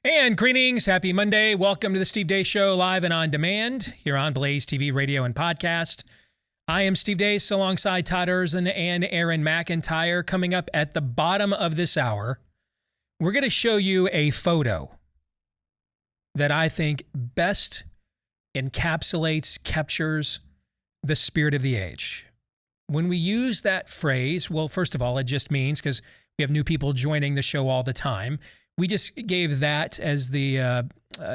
And greetings. Happy Monday. Welcome to the Steve Deace Show, live and on demand here on BlazeTV radio and podcast. I am Steve Deace alongside Todd Erzin and Aaron McIntyre. Coming up at the bottom of this hour, we're going to show you a photo that I think best encapsulates, captures the spirit of the age. When we use that phrase, well, first of all, it just means, because we have new people joining the show all the time, we just gave that as the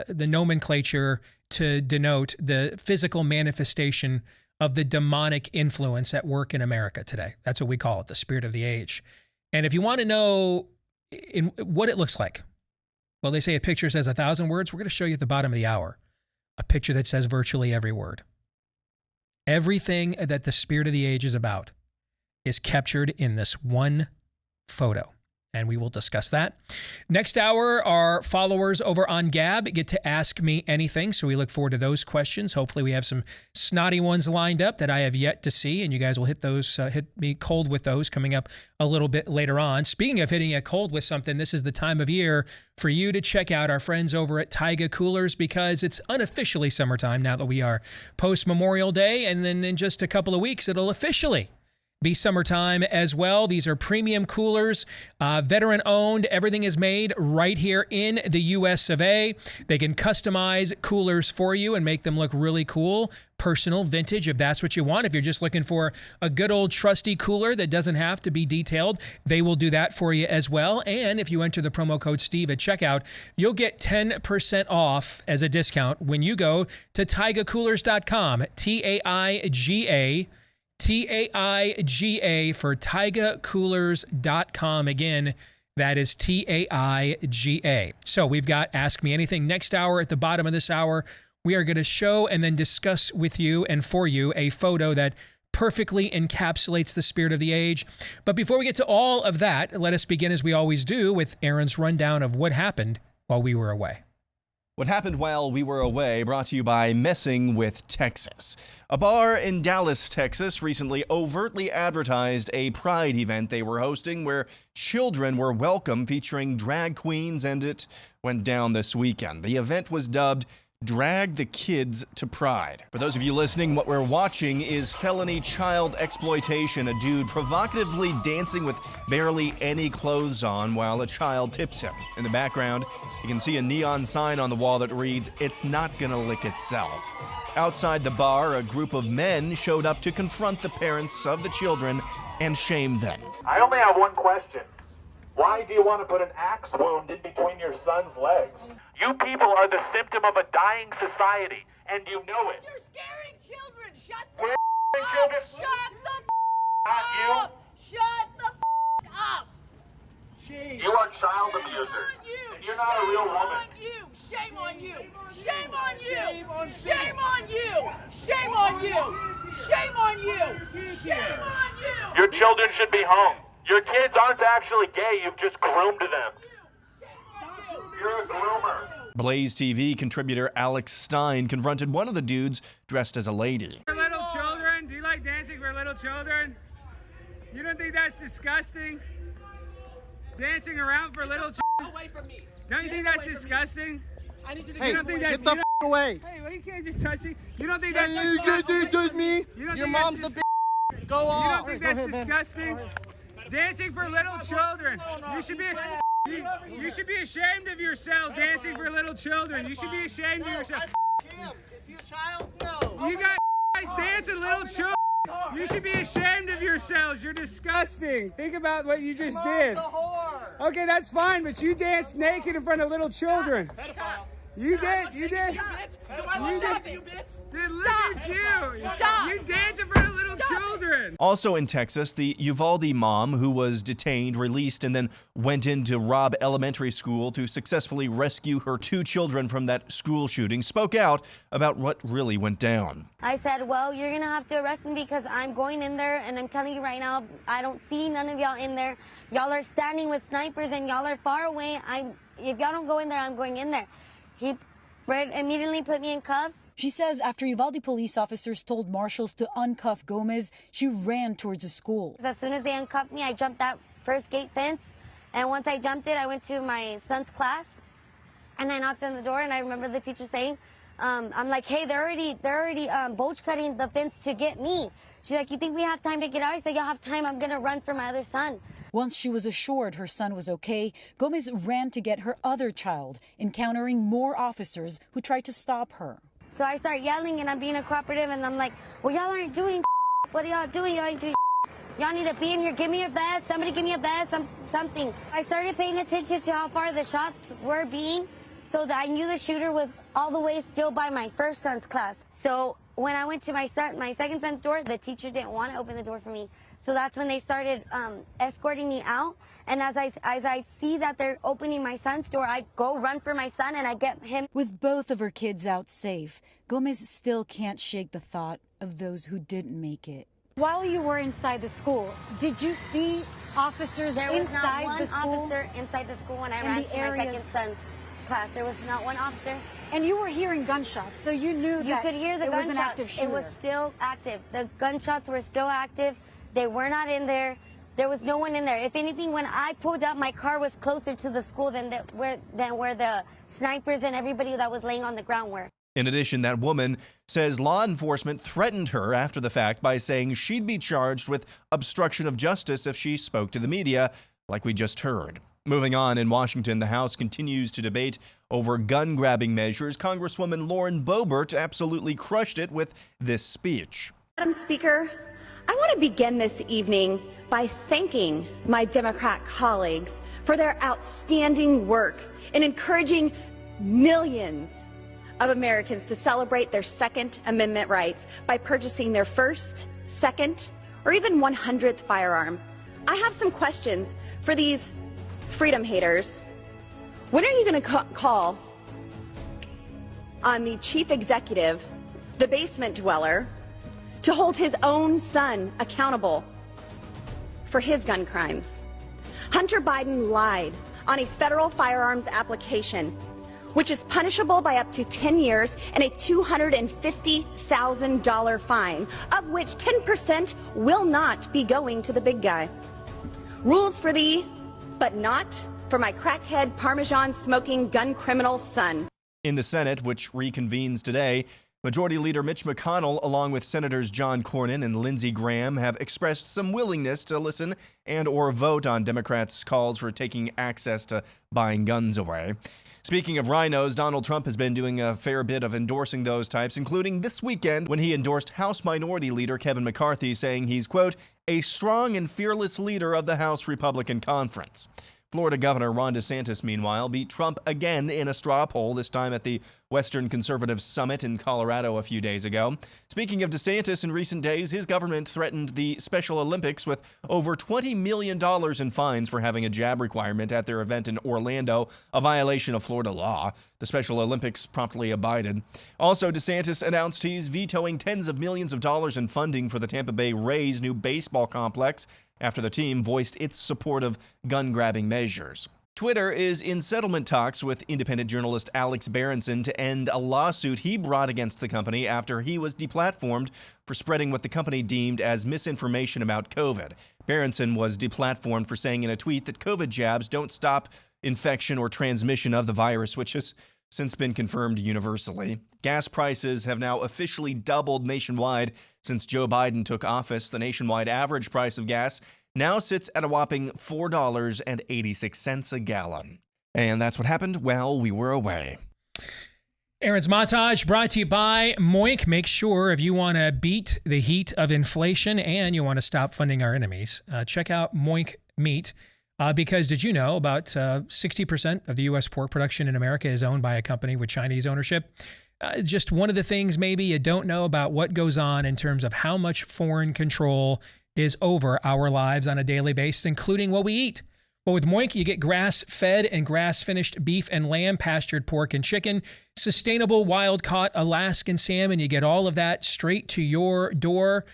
nomenclature to denote the physical manifestation of the demonic influence at work in America today. That's what we call it, the spirit of the age. And if you want to know what it looks like, well, they say a picture says 1,000 words. We're going to show you at the bottom of the hour a picture that says virtually every word. Everything that the spirit of the age is about is captured in this one photo. And we will discuss that. Next hour, our followers over on Gab get to ask me anything. So we look forward to those questions. Hopefully we have some snotty ones lined up that I have yet to see. And you guys will hit me cold with those coming up a little bit later on. Speaking of hitting it cold with something, this is the time of year for you to check out our friends over at Taiga Coolers, because it's unofficially summertime now that we are post-Memorial Day. And then in just a couple of weeks, it'll officially be summertime as well. These are premium coolers, veteran owned. Everything is made right here in the US of A. They can customize coolers for you and make them look really cool, personal, vintage, if that's what you want. If you're just looking for a good old trusty cooler that doesn't have to be detailed, they will do that for you as well. And if you enter the promo code Steve at checkout, you'll get 10% off as a discount when you go to taigacoolers.com, TAIGA for taigacoolers.com. Again, that is TAIGA. So we've got Ask Me Anything next hour. At the bottom of this hour, we are going to show and then discuss with you and for you a photo that perfectly encapsulates the spirit of the age. But before we get to all of that, let us begin, as we always do, with Aaron's rundown of what happened while we were away. What happened while we were away, brought to you by Messing with Texas. A bar in Dallas, Texas, recently overtly advertised a pride event they were hosting where children were welcome, featuring drag queens, and it went down this weekend. The event was dubbed Drag the Kids to Pride. For those of you listening, what we're watching is felony child exploitation, a dude provocatively dancing with barely any clothes on while a child tips him. In the background, you can see a neon sign on the wall that reads, "It's not gonna lick itself." Outside the bar, a group of men showed up to confront the parents of the children and shame them. I only have one question. Why do you want to put an axe wound in between your son's legs? You people are the symptom of a dying society, and you know it. You're scaring children. Shut the We're up. children. Shut the Not you. up. Shut the up. You are child abusers. And you're not a real woman. Shame on you. Shame on you. Shame on you. Shame on you. Shame on you. Shame on you. Your children should be home. Your kids aren't actually gay. You've just groomed them. You're a groomer. BlazeTV contributor Alex Stein confronted one of the dudes dressed as a lady. For little children? Do you like dancing for little children? You don't think that's disgusting? Dancing around for little children? Away from me. Don't you think that's disgusting? I need you to You don't think get that's the away? Hey, well, you can't just touch me. You don't think that's you touch me. Your mom's a bitch. Go on. You don't think that's disgusting? Dancing for little children. You should be. You should be ashamed of yourself, dancing for little children. You should be ashamed of yourself. Is he a child? No. You guys dancing little children. You should be ashamed of yourselves. You're disgusting. Think about what you just did. Okay, that's fine, but you danced naked in front of little children. You did. You did. Do I look at you, bitch? Then look at you. Stop. You dance in front of little children. Also in Texas, the Uvalde mom who was detained, released, and then went into Robb Elementary School to successfully rescue her 2 children from that school shooting spoke out about what really went down. I said, well, you're going to have to arrest me because I'm going in there, and I'm telling you right now, I don't see none of y'all in there. Y'all are standing with snipers, and y'all are far away. If y'all don't go in there, I'm going in there. He immediately put me in cuffs. She says after Uvalde police officers told marshals to uncuff Gomez, she ran towards the school. As soon as they uncuffed me, I jumped that first gate fence. And once I jumped it, I went to my son's class. And I knocked on the door, and I remember the teacher saying, I'm like, hey, they're already boach cutting the fence to get me. She's like, you think we have time to get out? I said, y'all have time. I'm going to run for my other son. Once she was assured her son was okay, Gomez ran to get her other child, encountering more officers who tried to stop her. So I start yelling, and I'm being a cooperative, and I'm like, well, y'all aren't doing what are y'all doing? Y'all ain't doing y'all need to be in here. Give me your vest. Somebody give me a vest, something. I started paying attention to how far the shots were being, so that I knew the shooter was all the way still by my first son's class. So when I went to my second son's door, the teacher didn't want to open the door for me. So that's when they started escorting me out. And as I see that they're opening my son's door, I go run for my son and I get him. With both of her kids out safe, Gomez still can't shake the thought of those who didn't make it. While you were inside the school, did you see officers there was inside not one the school? Officer inside the school when I ran to my second son's class. There was not one officer. And you were hearing gunshots, so you knew that you could hear the it gunshots. was an active shooter. It was still active. The gunshots were still active. They were not in there. There was no one in there. If anything, when I pulled up, my car was closer to the school than where the snipers and everybody that was laying on the ground were. In addition, that woman says law enforcement threatened her after the fact by saying she'd be charged with obstruction of justice if she spoke to the media, like we just heard. Moving on, in Washington, the House continues to debate over gun-grabbing measures. Congresswoman Lauren Boebert absolutely crushed it with this speech. Madam Speaker, I want to begin this evening by thanking my Democrat colleagues for their outstanding work in encouraging millions of Americans to celebrate their Second Amendment rights by purchasing their first, second, or even 100th firearm. I have some questions for these freedom haters. When are you going to call on the chief executive, the basement dweller, to hold his own son accountable for his gun crimes? Hunter Biden lied on a federal firearms application, which is punishable by up to 10 years and a $250,000 fine, of which 10% will not be going to the big guy. Rules for thee, but not for my crackhead Parmesan-smoking gun criminal son. In the Senate, which reconvenes today, Majority Leader Mitch McConnell, along with Senators John Cornyn and Lindsey Graham, have expressed some willingness to listen and or vote on Democrats' calls for taking access to buying guns away. Speaking of rhinos, Donald Trump has been doing a fair bit of endorsing those types, including this weekend when he endorsed House Minority Leader Kevin McCarthy, saying he's, quote, a strong and fearless leader of the House Republican Conference. Florida Governor Ron DeSantis, meanwhile, beat Trump again in a straw poll, this time at the Western Conservative Summit in Colorado a few days ago. Speaking of DeSantis, in recent days, his government threatened the Special Olympics with over $20 million in fines for having a jab requirement at their event in Orlando, a violation of Florida law. The Special Olympics promptly abided. Also, DeSantis announced he's vetoing tens of millions of dollars in funding for the Tampa Bay Rays' new baseball complex after the team voiced its support of gun-grabbing measures. Twitter is in settlement talks with independent journalist Alex Berenson to end a lawsuit he brought against the company after he was deplatformed for spreading what the company deemed as misinformation about COVID. Berenson was deplatformed for saying in a tweet that COVID jabs don't stop infection or transmission of the virus, which has since been confirmed universally. Gas prices have now officially doubled nationwide since Joe Biden took office. The nationwide average price of gas now sits at a whopping $4.86 a gallon. And that's what happened while we were away. Aaron's Montage brought to you by Moink. Make sure if you want to beat the heat of inflation and you want to stop funding our enemies, check out Moink Meat. Because did you know about 60% of the U.S. pork production in America is owned by a company with Chinese ownership? Just one of the things maybe you don't know about what goes on in terms of how much foreign control is over our lives on a daily basis, including what we eat. Well, with Moink, you get grass-fed and grass-finished beef and lamb, pastured pork and chicken, sustainable wild-caught Alaskan salmon. You get all of that straight to your door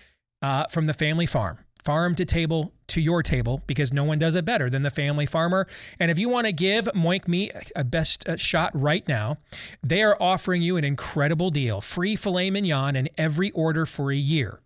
from the family farm. Farm to table to your table, because no one does it better than the family farmer. And if you want to give Moink Meat a best shot right now, they are offering you an incredible deal. Free filet mignon in every order for a year.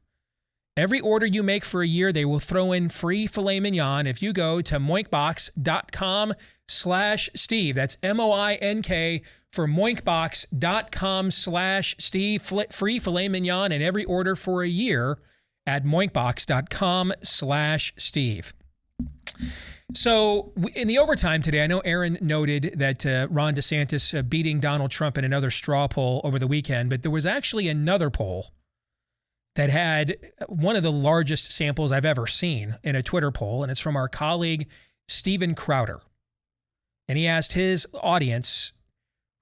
Every order you make for a year, they will throw in free filet mignon if you go to moinkbox.com/Steve. That's MOINK for moinkbox.com/Steve. Free filet mignon in every order for a year at moinkbox.com/Steve. So in the overtime today, I know Aaron noted that Ron DeSantis beating Donald Trump in another straw poll over the weekend, but there was actually another poll that had one of the largest samples I've ever seen in a Twitter poll, and it's from our colleague Steven Crowder. And he asked his audience,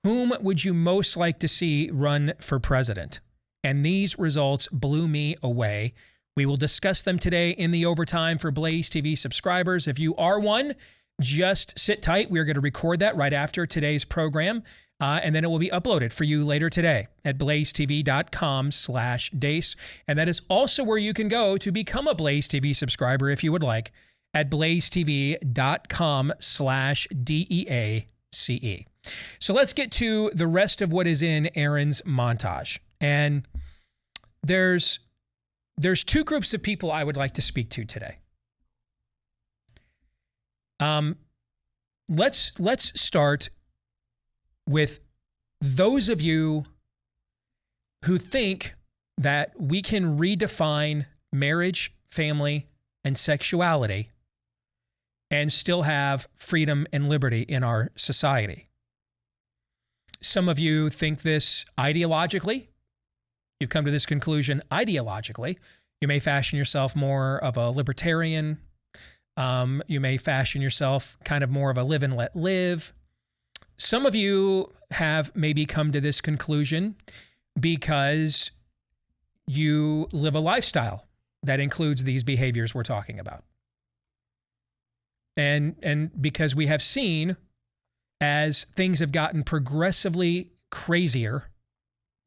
whom would you most like to see run for president? And these results blew me away. We will discuss them today in the overtime for Blaze TV subscribers. If you are one, just sit tight. We are going to record that right after today's program. And then it will be uploaded for you later today at blazetv.com/Deace. And that is also where you can go to become a Blaze TV subscriber if you would like at blazetv.com/DEACE. So let's get to the rest of what is in Aaron's montage. And there's two groups of people I would like to speak to today. Let's start with those of you who think that we can redefine marriage, family, and sexuality and still have freedom and liberty in our society. Some of you think this ideologically. You've come to this conclusion ideologically. You may fashion yourself more of a libertarian. You may fashion yourself kind of more of a live and let live. Some of you have maybe come to this conclusion because you live a lifestyle that includes these behaviors we're talking about. And because we have seen, as things have gotten progressively crazier,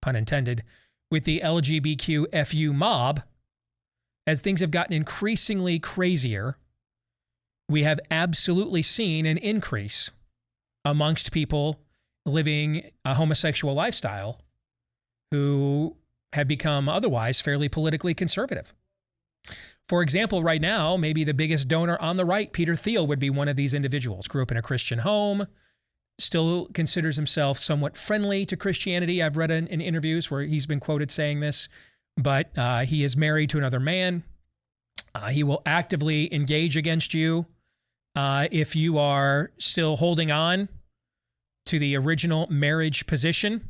pun intended, with the LGBTQ mob, as things have gotten increasingly crazier, we have absolutely seen an increase amongst people living a homosexual lifestyle who have become otherwise fairly politically conservative. For example, right now, maybe the biggest donor on the right, Peter Thiel, would be one of these individuals. Grew up in a Christian home, still considers himself somewhat friendly to Christianity. I've read in interviews where he's been quoted saying this, but he is married to another man. He will actively engage against you if you are still holding on to the original marriage position.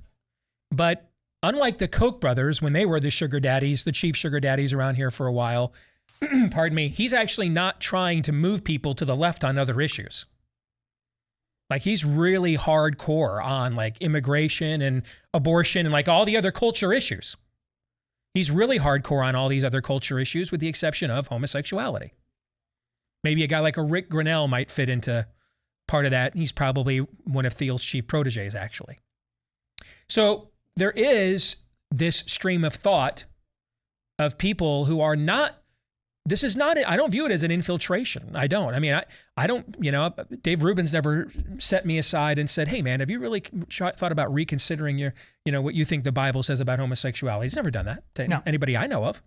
But unlike the Koch brothers, when they were the sugar daddies, the chief sugar daddies around here for a while, pardon me, he's actually not trying to move people to the left on other issues. Like, he's really hardcore on like immigration and abortion and like all the other culture issues. He's really hardcore on all these other culture issues with the exception of homosexuality. Maybe a guy like a Rick Grinnell might fit into part of that. He's probably one of Thiel's chief proteges, actually. So there is this stream of thought of people who are not, this is not, I don't view it as an infiltration. I don't. I mean, I don't, Dave Rubin's never set me aside and said, hey man, have you really thought about reconsidering your, what you think the Bible says about homosexuality? He's never done that to anybody I know of.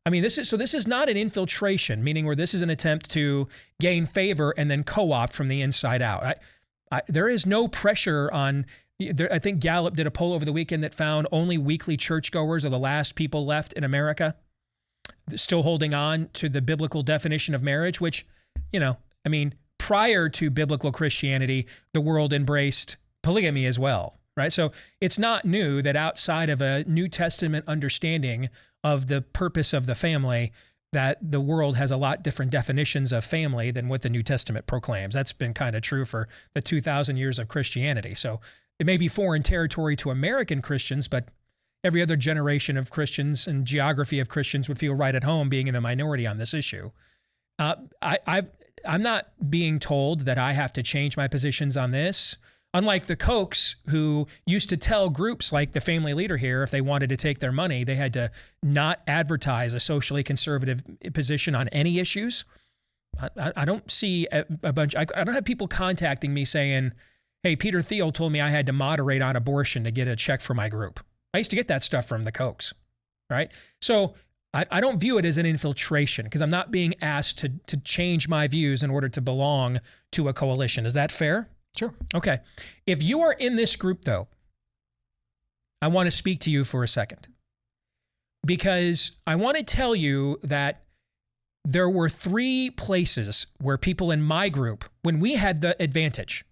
I mean, this is not an infiltration, meaning where this is an attempt to gain favor and then co-opt from the inside out. There is no pressure on, I think Gallup did a poll over the weekend that found only weekly churchgoers are the last people left in America still holding on to the biblical definition of marriage, which, prior to biblical Christianity, the world embraced polygamy as well, right? So it's not new that outside of a New Testament understanding of the purpose of the family, that the world has a lot different definitions of family than what the New Testament proclaims. That's been kind of true for the 2,000 years of Christianity. So it may be foreign territory to American Christians, but every other generation of Christians and geography of Christians would feel right at home being in the minority on this issue. I'm not being told that I have to change my positions on this. Unlike the Kochs, who used to tell groups like the family leader here, if they wanted to take their money, they had to not advertise a socially conservative position on any issues. I don't see I don't have people contacting me saying, hey, Peter Thiel told me I had to moderate on abortion to get a check for my group. I used to get that stuff from the Kochs, right? So I don't view it as an infiltration because I'm not being asked to change my views in order to belong to a coalition. Is that fair? Sure. Okay. If you are in this group, though, I want to speak to you for a second because I want to tell you that there were 3 places where people in my group, when we had the advantage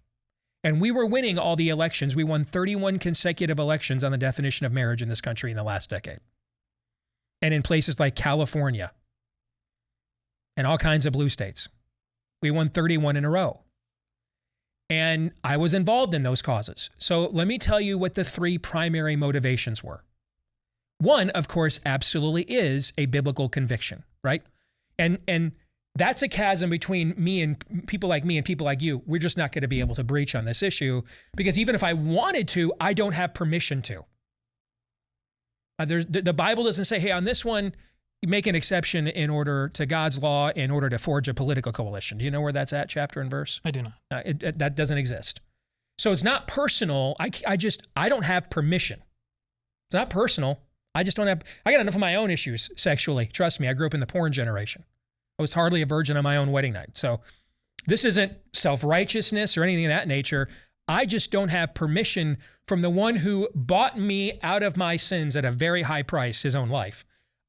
and we were winning all the elections, we won 31 consecutive elections on the definition of marriage in this country in the last decade. And in places like California and all kinds of blue states, we won 31 in a row. And I was involved in those causes. So let me tell you what the 3 primary motivations were. One, of course, absolutely is a biblical conviction, right? And that's a chasm between me and people like me and people like you. We're just not going to be able to breach on this issue because even if I wanted to, I don't have permission to. The Bible doesn't say, hey, on this one, you make an exception in order to God's law in order to forge a political coalition. Do you know where that's at, chapter and verse? I do not. That doesn't exist. So it's not personal. I don't have permission. It's not personal. I got enough of my own issues sexually. Trust me, I grew up in the porn generation. I was hardly a virgin on my own wedding night. So this isn't self-righteousness or anything of that nature. I just don't have permission from the one who bought me out of my sins at a very high price, his own life.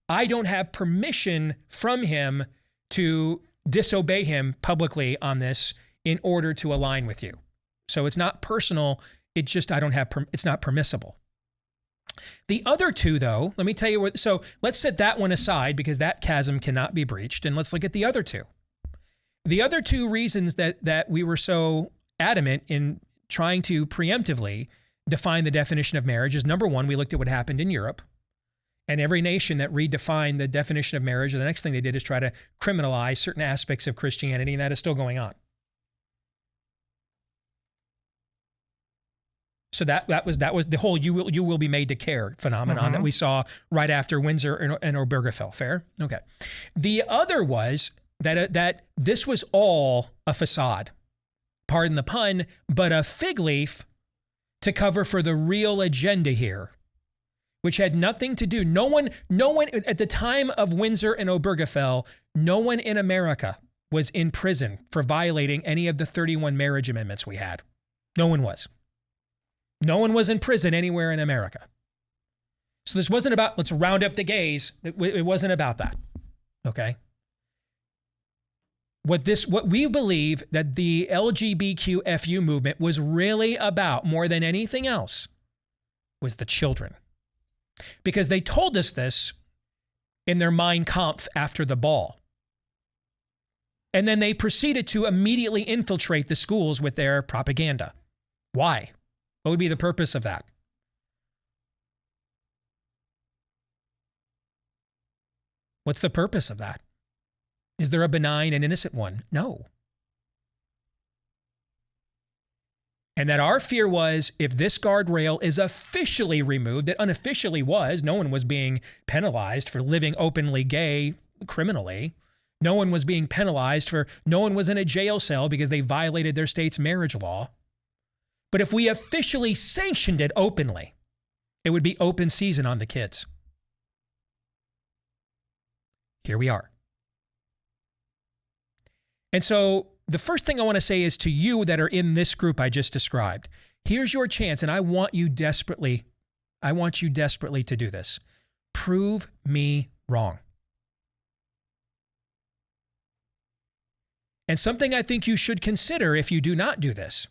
I don't have permission from him to disobey him publicly on this in order to align with you. So it's not personal. It's just it's not permissible. The other 2, though, let me tell you what. So let's set that one aside because that chasm cannot be breached. And let's look at the other 2. The other 2 reasons that we were so adamant in trying to preemptively define the definition of marriage is, number 1, we looked at what happened in Europe. And every nation that redefined the definition of marriage, the next thing they did is try to criminalize certain aspects of Christianity, and that is still going on. So that was the whole you will be made to care phenomenon that we saw right after Windsor and Obergefell. Fair? Okay. The other was that this was all a facade, pardon the pun, but a fig leaf to cover for the real agenda here, which had nothing to do. No one at the time of Windsor and Obergefell, no one in America was in prison for violating any of the 31 marriage amendments we had. No one was. No one was in prison anywhere in America. So this wasn't about, let's round up the gays. It wasn't about that. Okay? What we believe that the LGBTQ movement was really about more than anything else was the children. Because they told us this in their Mein Kampf after the ball. And then they proceeded to immediately infiltrate the schools with their propaganda. Why? What would be the purpose of that? What's the purpose of that? Is there a benign and innocent one? No. And that our fear was if this guardrail is officially removed, that unofficially was, no one was being penalized for living openly gay criminally. No one was being penalized no one was in a jail cell because they violated their state's marriage law. But if we officially sanctioned it openly, it would be open season on the kids. Here we are. And so the first thing I want to say is to you that are in this group I just described, here's your chance, and I want you desperately to do this. Prove me wrong. And something I think you should consider if you do not do this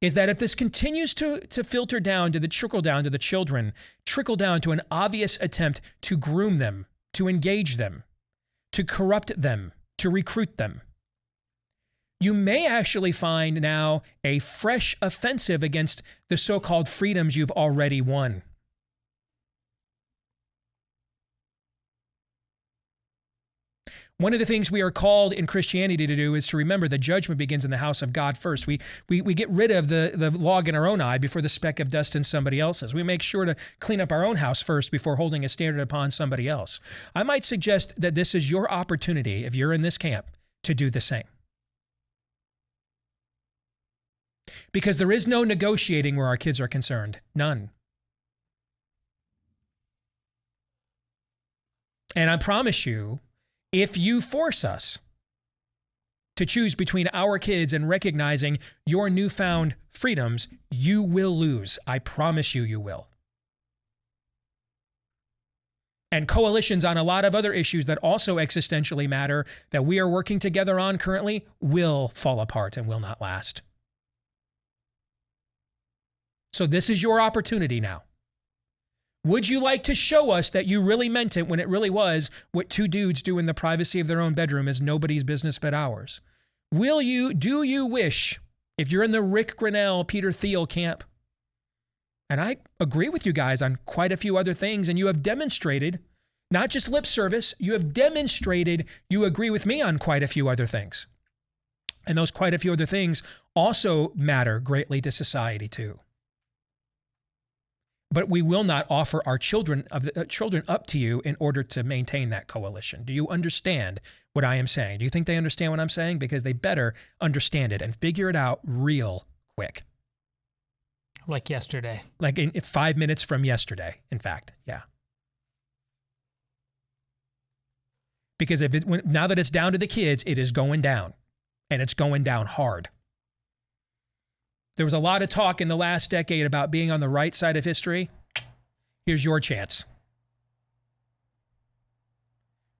is that if this continues to filter down to trickle down to the children, trickle down to an obvious attempt to groom them, to engage them, to corrupt them, to recruit them, you may actually find now a fresh offensive against the so-called freedoms you've already won. One of the things we are called in Christianity to do is to remember that judgment begins in the house of God first. We get rid of the log in our own eye before the speck of dust in somebody else's. We make sure to clean up our own house first before holding a standard upon somebody else. I might suggest that this is your opportunity, if you're in this camp, to do the same. Because there is no negotiating where our kids are concerned. None. And I promise you, if you force us to choose between our kids and recognizing your newfound freedoms, you will lose. I promise you, you will. And coalitions on a lot of other issues that also existentially matter that we are working together on currently will fall apart and will not last. So this is your opportunity now. Would you like to show us that you really meant it when it really was what two dudes do in the privacy of their own bedroom is nobody's business but ours? Do you wish, if you're in the Rick Grinnell, Peter Thiel camp, and I agree with you guys on quite a few other things, and you have demonstrated, not just lip service, you have demonstrated you agree with me on quite a few other things. And those quite a few other things also matter greatly to society too. But we will not offer our children up to you in order to maintain that coalition. Do you understand what I am saying? Do you think they understand what I'm saying? Because they better understand it and figure it out real quick. Like yesterday. Like in 5 minutes from yesterday, in fact. Yeah. Because now that it's down to the kids, it is going down. And it's going down hard. There was a lot of talk in the last decade about being on the right side of history. Here's your chance.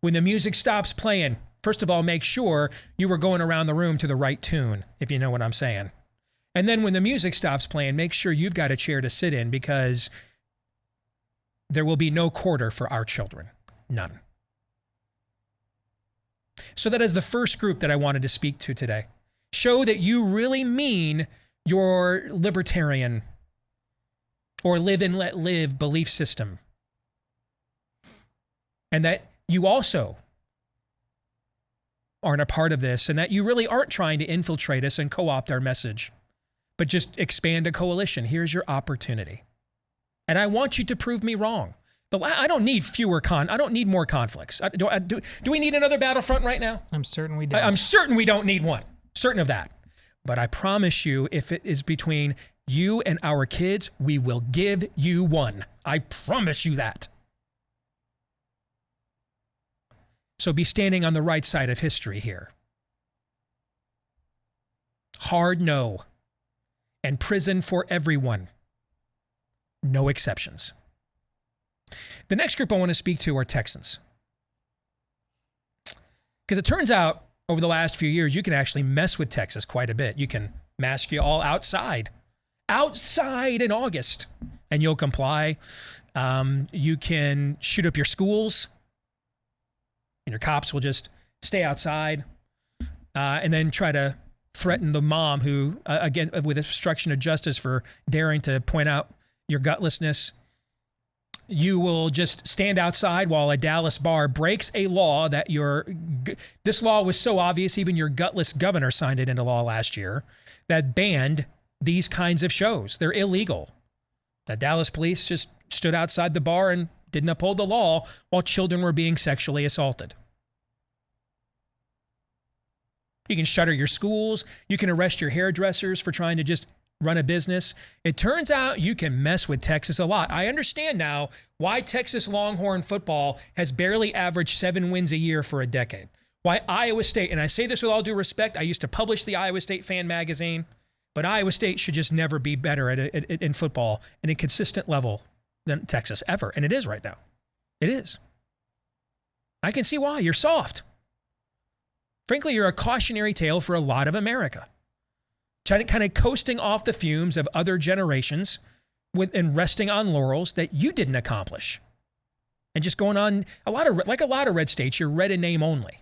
When the music stops playing, first of all, make sure you were going around the room to the right tune, if you know what I'm saying. And then when the music stops playing, make sure you've got a chair to sit in because there will be no quarter for our children. None. So that is the first group that I wanted to speak to today. Show that you really mean your libertarian or live and let live belief system. And that you also aren't a part of this and that you really aren't trying to infiltrate us and co-opt our message, but just expand a coalition. Here's your opportunity. And I want you to prove me wrong. I don't need I don't need more conflicts. Do we need another battlefront right now? I'm certain we don't. I'm certain we don't need one. Certain of that. But I promise you, if it is between you and our kids, we will give you one. I promise you that. So be standing on the right side of history here. Hard no. And prison for everyone. No exceptions. The next group I want to speak to are Texans. Because it turns out, over the last few years, you can actually mess with Texas quite a bit. You can mask you all outside in August, and you'll comply. You can shoot up your schools, and your cops will just stay outside, and then try to threaten the mom who, again, with obstruction of justice for daring to point out your gutlessness. You will just stand outside while a Dallas bar breaks a law that this law was so obvious, even your gutless governor signed it into law last year, that banned these kinds of shows. They're illegal. The Dallas police just stood outside the bar and didn't uphold the law while children were being sexually assaulted. You can shutter your schools. You can arrest your hairdressers for trying to just run a business. It turns out you can mess with Texas a lot. I understand now why Texas Longhorn football has barely averaged 7 wins a year for a decade. Why Iowa State, and I say this with all due respect, I used to publish the Iowa State Fan magazine, but Iowa State should just never be better in football at a consistent level than Texas ever. And it is right now. It is. I can see why. You're soft. Frankly, you're a cautionary tale for a lot of America. Kind of coasting off the fumes of other generations and resting on laurels that you didn't accomplish. And just going on like a lot of red states, you're red in name only.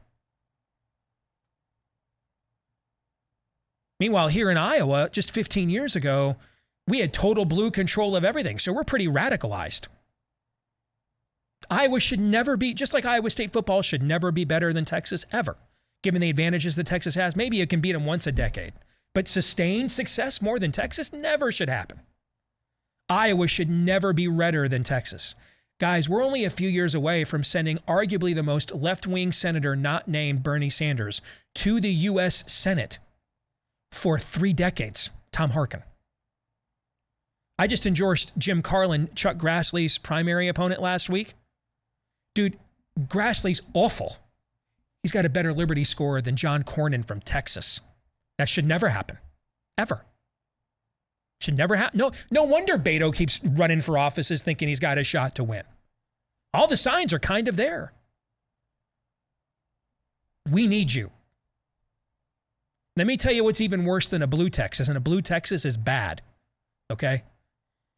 Meanwhile, here in Iowa, just 15 years ago, we had total blue control of everything. So we're pretty radicalized. Iowa should never be, just like Iowa State football should never be better than Texas ever. Given the advantages that Texas has, maybe it can beat them once a decade. But sustained success more than Texas never should happen. Iowa should never be redder than Texas. Guys, we're only a few years away from sending arguably the most left-wing senator not named Bernie Sanders to the U.S. Senate for 3 decades, Tom Harkin. I just endorsed Jim Carlin, Chuck Grassley's primary opponent last week. Dude, Grassley's awful. He's got a better Liberty score than John Cornyn from Texas. That should never happen. Ever. Should never happen. No wonder Beto keeps running for offices thinking he's got a shot to win. All the signs are kind of there. We need you. Let me tell you what's even worse than a blue Texas, and a blue Texas is bad. Okay?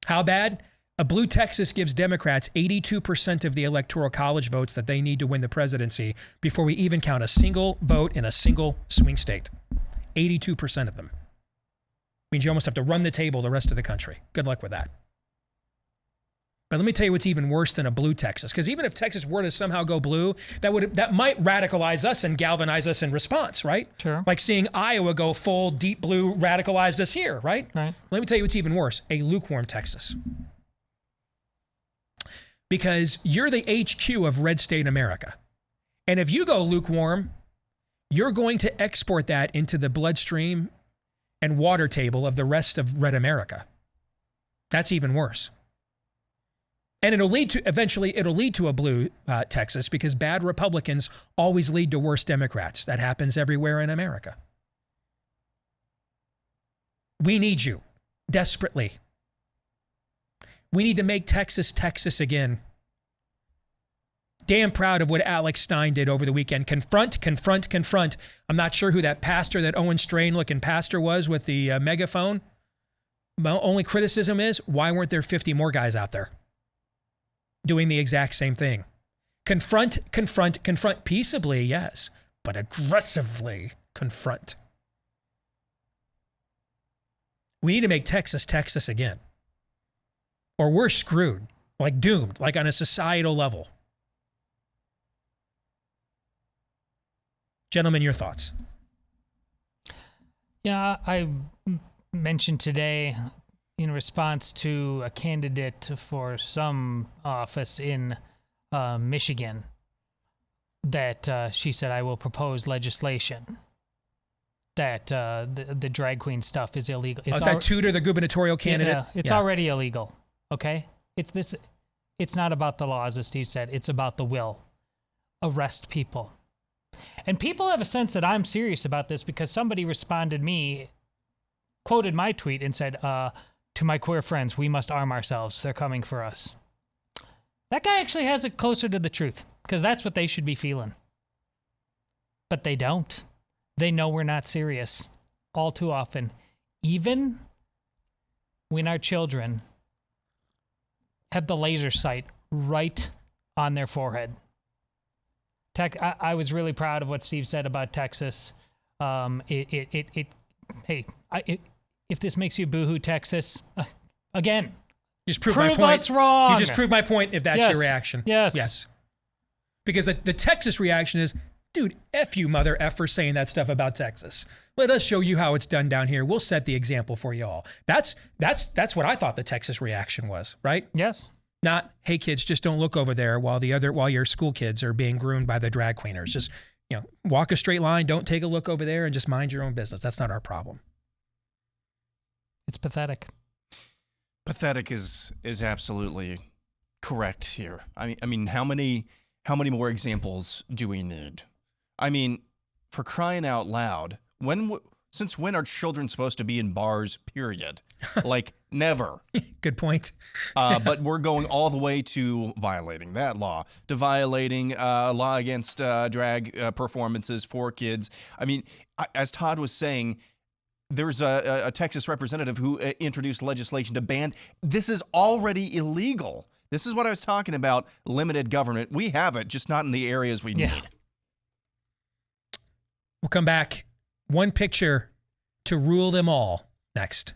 How bad? A blue Texas gives Democrats 82% of the electoral college votes that they need to win the presidency before we even count a single vote in a single swing state. 82% of them. Means you almost have to run the table the rest of the country. Good luck with that. But let me tell you what's even worse than a blue Texas, because even if Texas were to somehow go blue, that might radicalize us and galvanize us in response, right? Sure. Like seeing Iowa go full deep blue radicalized us here, right? Right. Let me tell you what's even worse, a lukewarm Texas. Because you're the HQ of red state America. And if you go lukewarm, you're going to export that into the bloodstream and water table of the rest of red America. That's even worse. And eventually it'll lead to a blue Texas, because bad Republicans always lead to worse Democrats. That happens everywhere in America. We need you desperately. We need to make Texas, Texas again. Damn proud of what Alex Stein did over the weekend. Confront, confront, confront. I'm not sure who that pastor, that Owen Strain looking pastor was with the megaphone. My only criticism is, why weren't there 50 more guys out there doing the exact same thing? Confront, confront, confront. Peaceably, yes, but aggressively confront. We need to make Texas, Texas again. Or we're screwed, like doomed, like on a societal level. Gentlemen, your thoughts? Yeah, I mentioned today in response to a candidate for some office in Michigan that she said, I will propose legislation that the drag queen stuff is illegal. Is that Tudor, the gubernatorial candidate? Yeah, it's already illegal, okay? It's not about the laws, as Steve said. It's about the will. Arrest people. And people have a sense that I'm serious about this because somebody responded me, quoted my tweet and said, to my queer friends, we must arm ourselves. They're coming for us. That guy actually has it closer to the truth, because that's what they should be feeling. But they don't. They know we're not serious all too often, even when our children have the laser sight right on their forehead. I was really proud of what Steve said about Texas. If this makes you boohoo, Texas, again, just prove my point. Us wrong. You just proved my point if that's your reaction. Yes. Because the Texas reaction is, dude, F you, mother effer, saying that stuff about Texas. Let us show you how it's done down here. We'll set the example for you all. That's what I thought the Texas reaction was, right? Yes. Not, hey kids, just don't look over there while your school kids are being groomed by the drag queeners. Just, walk a straight line, don't take a look over there, and just mind your own business. That's not our problem. It's pathetic. Pathetic is absolutely correct here. I mean, how many more examples do we need? I mean, for crying out loud, since when are children supposed to be in bars, period? Like, never. Good point. But we're going all the way to violating that law, to violating a law against drag performances for kids. I mean, as Todd was saying, there's a Texas representative who introduced legislation to ban. This is already illegal. This is what I was talking about, limited government. We have it, just not in the areas we need. We'll come back. One picture to rule them all next.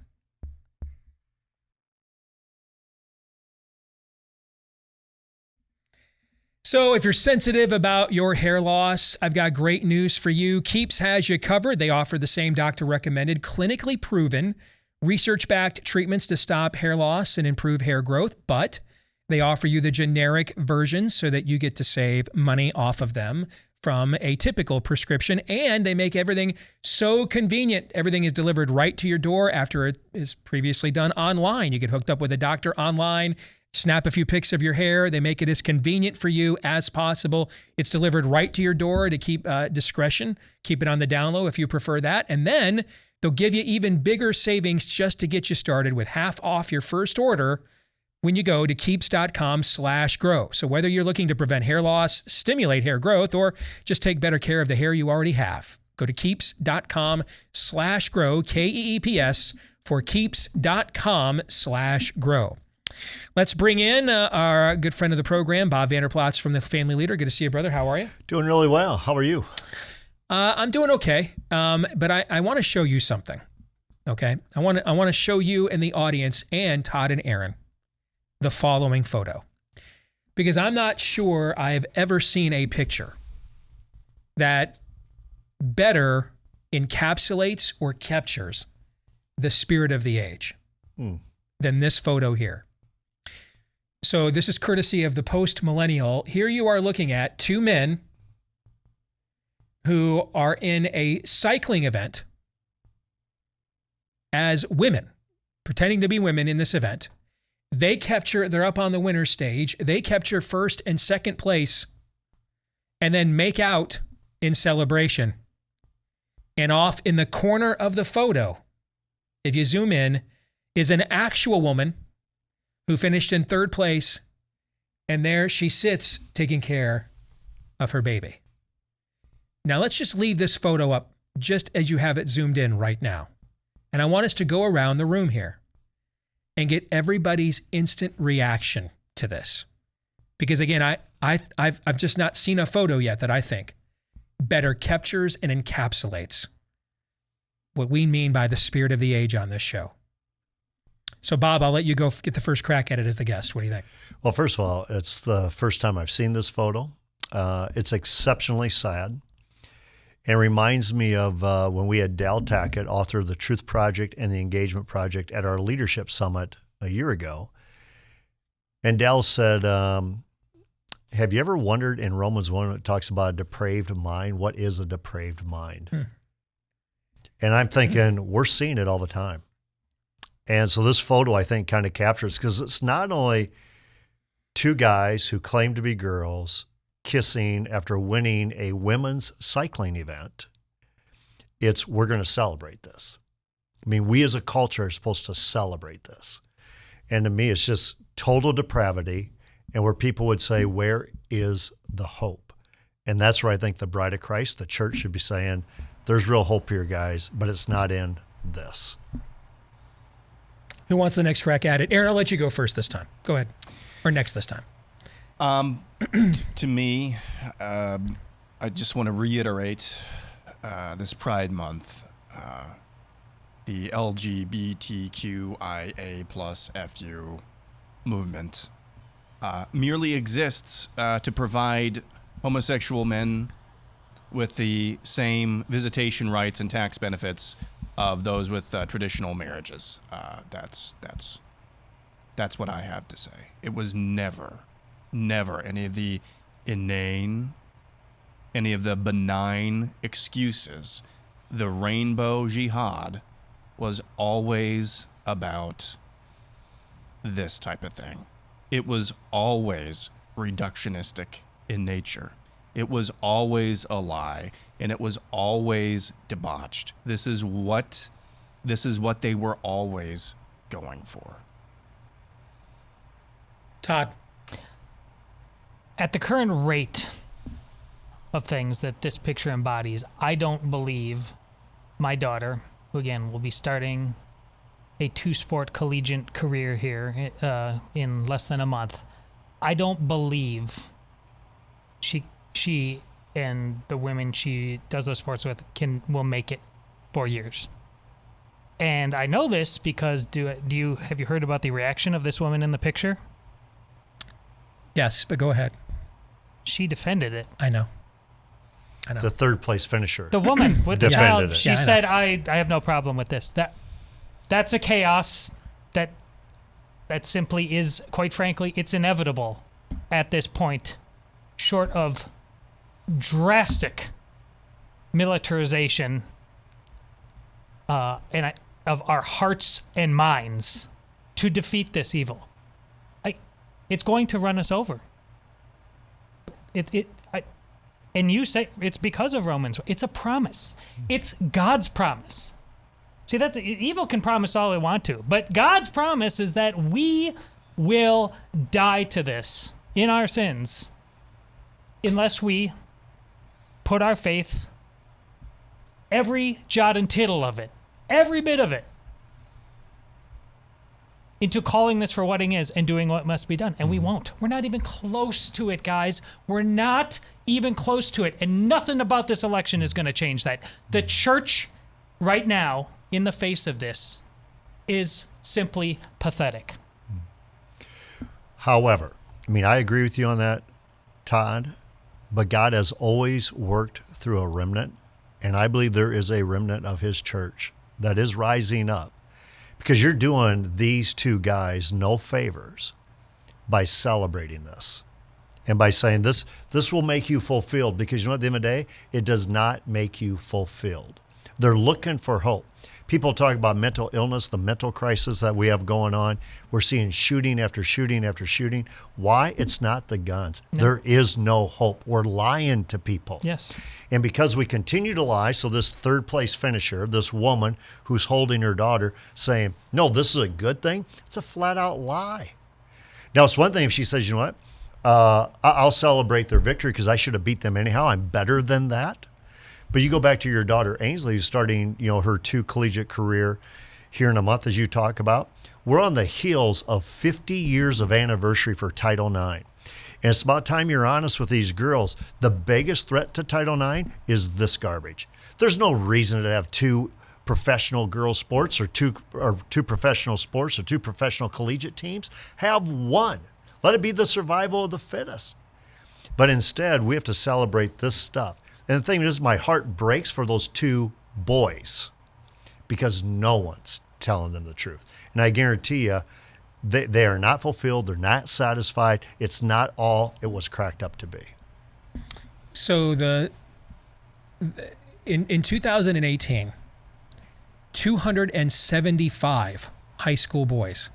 So if you're sensitive about your hair loss, I've got great news for you. Keeps has you covered. They offer the same doctor-recommended, clinically proven, research-backed treatments to stop hair loss and improve hair growth, but they offer you the generic versions so that you get to save money off of them from a typical prescription, and they make everything so convenient. Everything is delivered right to your door after it is previously done online. You get hooked up with a doctor online Snap a few pics of your hair. They make it as convenient for you as possible. It's delivered right to your door to keep discretion. Keep it on the down low if you prefer that. And then they'll give you even bigger savings just to get you started with half off your first order when you go to keeps.com/grow. So whether you're looking to prevent hair loss, stimulate hair growth, or just take better care of the hair you already have, go to keeps.com/grow, KEEPS, for keeps.com/grow. Let's bring in our good friend of the program, Bob Vander Plaats from the Family Leader. Good to see you, brother. How are you? Doing really well. How are you? I'm doing okay, but I want to show you something, okay? I want to show you and the audience and Todd and Aaron the following photo, because I'm not sure I have ever seen a picture that better encapsulates or captures the spirit of the age than this photo here. So this is courtesy of the Post-Millennial. Here you are looking at two men who are in a cycling event as women, pretending to be women in this event. They're up on the winner's stage. They capture first and second place and then make out in celebration. And off in the corner of the photo, if you zoom in, is an actual woman who finished in third place. And there she sits taking care of her baby. Now let's just leave this photo up just as you have it zoomed in right now. And I want us to go around the room here and get everybody's instant reaction to this. Because again, I've just not seen a photo yet that I think better captures and encapsulates what we mean by the spirit of the age on this show. So Bob, I'll let you go get the first crack at it as the guest. What do you think? Well, first of all, it's the first time I've seen this photo. It's exceptionally sad. And reminds me of when we had Dal Tackett, author of the Truth Project and the Engagement Project, at our leadership summit a year ago. And Dal said, have you ever wondered in Romans 1, it talks about a depraved mind? What is a depraved mind? And I'm thinking, we're seeing it all the time. And so this photo, I think, kind of captures, because it's not only two guys who claim to be girls kissing after winning a women's cycling event. It's, we're going to celebrate this. I mean, we as a culture are supposed to celebrate this. And to me, it's just total depravity, and where people would say, where is the hope? And that's where I think the bride of Christ, the church, should be saying, there's real hope here, guys, but it's not in this. Who wants the next crack at it? Aaron, I'll let you go first this time. Go ahead. Or next this time. To me, I just want to reiterate this Pride Month, the LGBTQIA plus FU movement merely exists to provide homosexual men with the same visitation rights and tax benefits of those with traditional marriages. That's what I have to say. It was never any of the inane, any of the benign excuses. The rainbow jihad was always about this type of thing. It was always reductionistic in nature. It was always a lie, and it was always debauched. This is what they were always going for. Todd. At the current rate of things that this picture embodies, I don't believe my daughter, who again will be starting a two-sport collegiate career here in less than a month, I don't believe she and the women she does those sports with will make it 4 years. And I know this because have you heard about the reaction of this woman in the picture? Yes, but go ahead. She defended it. I know. The third place finisher. The woman with the child, it. she said, I have no problem with this. That's a chaos that simply is, quite frankly, it's inevitable at this point, short of drastic militarization of our hearts and minds to defeat this evil. It's going to run us over. And you say it's because of Romans. It's a promise. It's God's promise. See, that the evil can promise all they want to, but God's promise is that we will die to this in our sins unless we put our faith, every jot and tittle of it, every bit of it, into calling this for what it is and doing what must be done. And we won't. We're not even close to it, guys. We're not even close to it. And nothing about this election is going to change that. The church right now, in the face of this, is simply pathetic. However, I mean, I agree with you on that, Todd, but God has always worked through a remnant, and I believe there is a remnant of his church that is rising up. Because you're doing these two guys no favors by celebrating this and by saying this will make you fulfilled, because you know, at the end of the day, it does not make you fulfilled. They're looking for hope. People talk about mental illness, the mental crisis that we have going on. We're seeing shooting after shooting after shooting. Why? It's not the guns. No. There is no hope. We're lying to people. Yes. And because we continue to lie, so this third place finisher, this woman who's holding her daughter saying, no, this is a good thing, it's a flat out lie. Now, it's one thing if she says, you know what, I'll celebrate their victory because I should have beat them anyhow. I'm better than that. But you go back to your daughter, Ainsley, who's starting, you know, her 2 collegiate career here in a month, as you talk about. We're on the heels of 50 years of anniversary for Title IX. And it's about time you're honest with these girls. The biggest threat to Title IX is this garbage. There's no reason to have 2 professional girls sports or two professional sports or 2 professional collegiate teams. Have 1. Let it be the survival of the fittest. But instead, we have to celebrate this stuff. And the thing is, my heart breaks for those 2 boys because no one's telling them the truth. And I guarantee you, they are not fulfilled. They're not satisfied. It's not all it was cracked up to be. So in 2018, 275 high school boys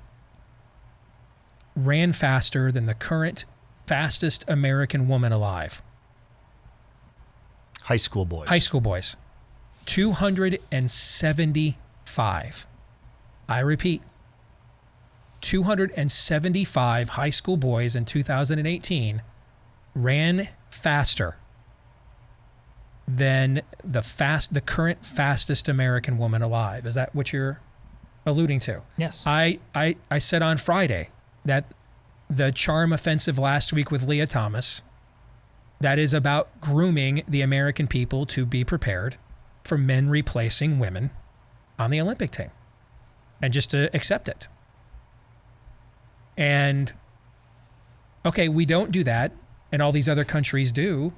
ran faster than the current fastest American woman alive. High school boys. High school boys. 275. I repeat, 275 high school boys in 2018 ran faster than the current fastest American woman alive. Is that what you're alluding to? Yes. I said on Friday that the charm offensive last week with Leah Thomas, that is about grooming the American people to be prepared for men replacing women on the Olympic team and just to accept it. And, okay, we don't do that, and all these other countries do.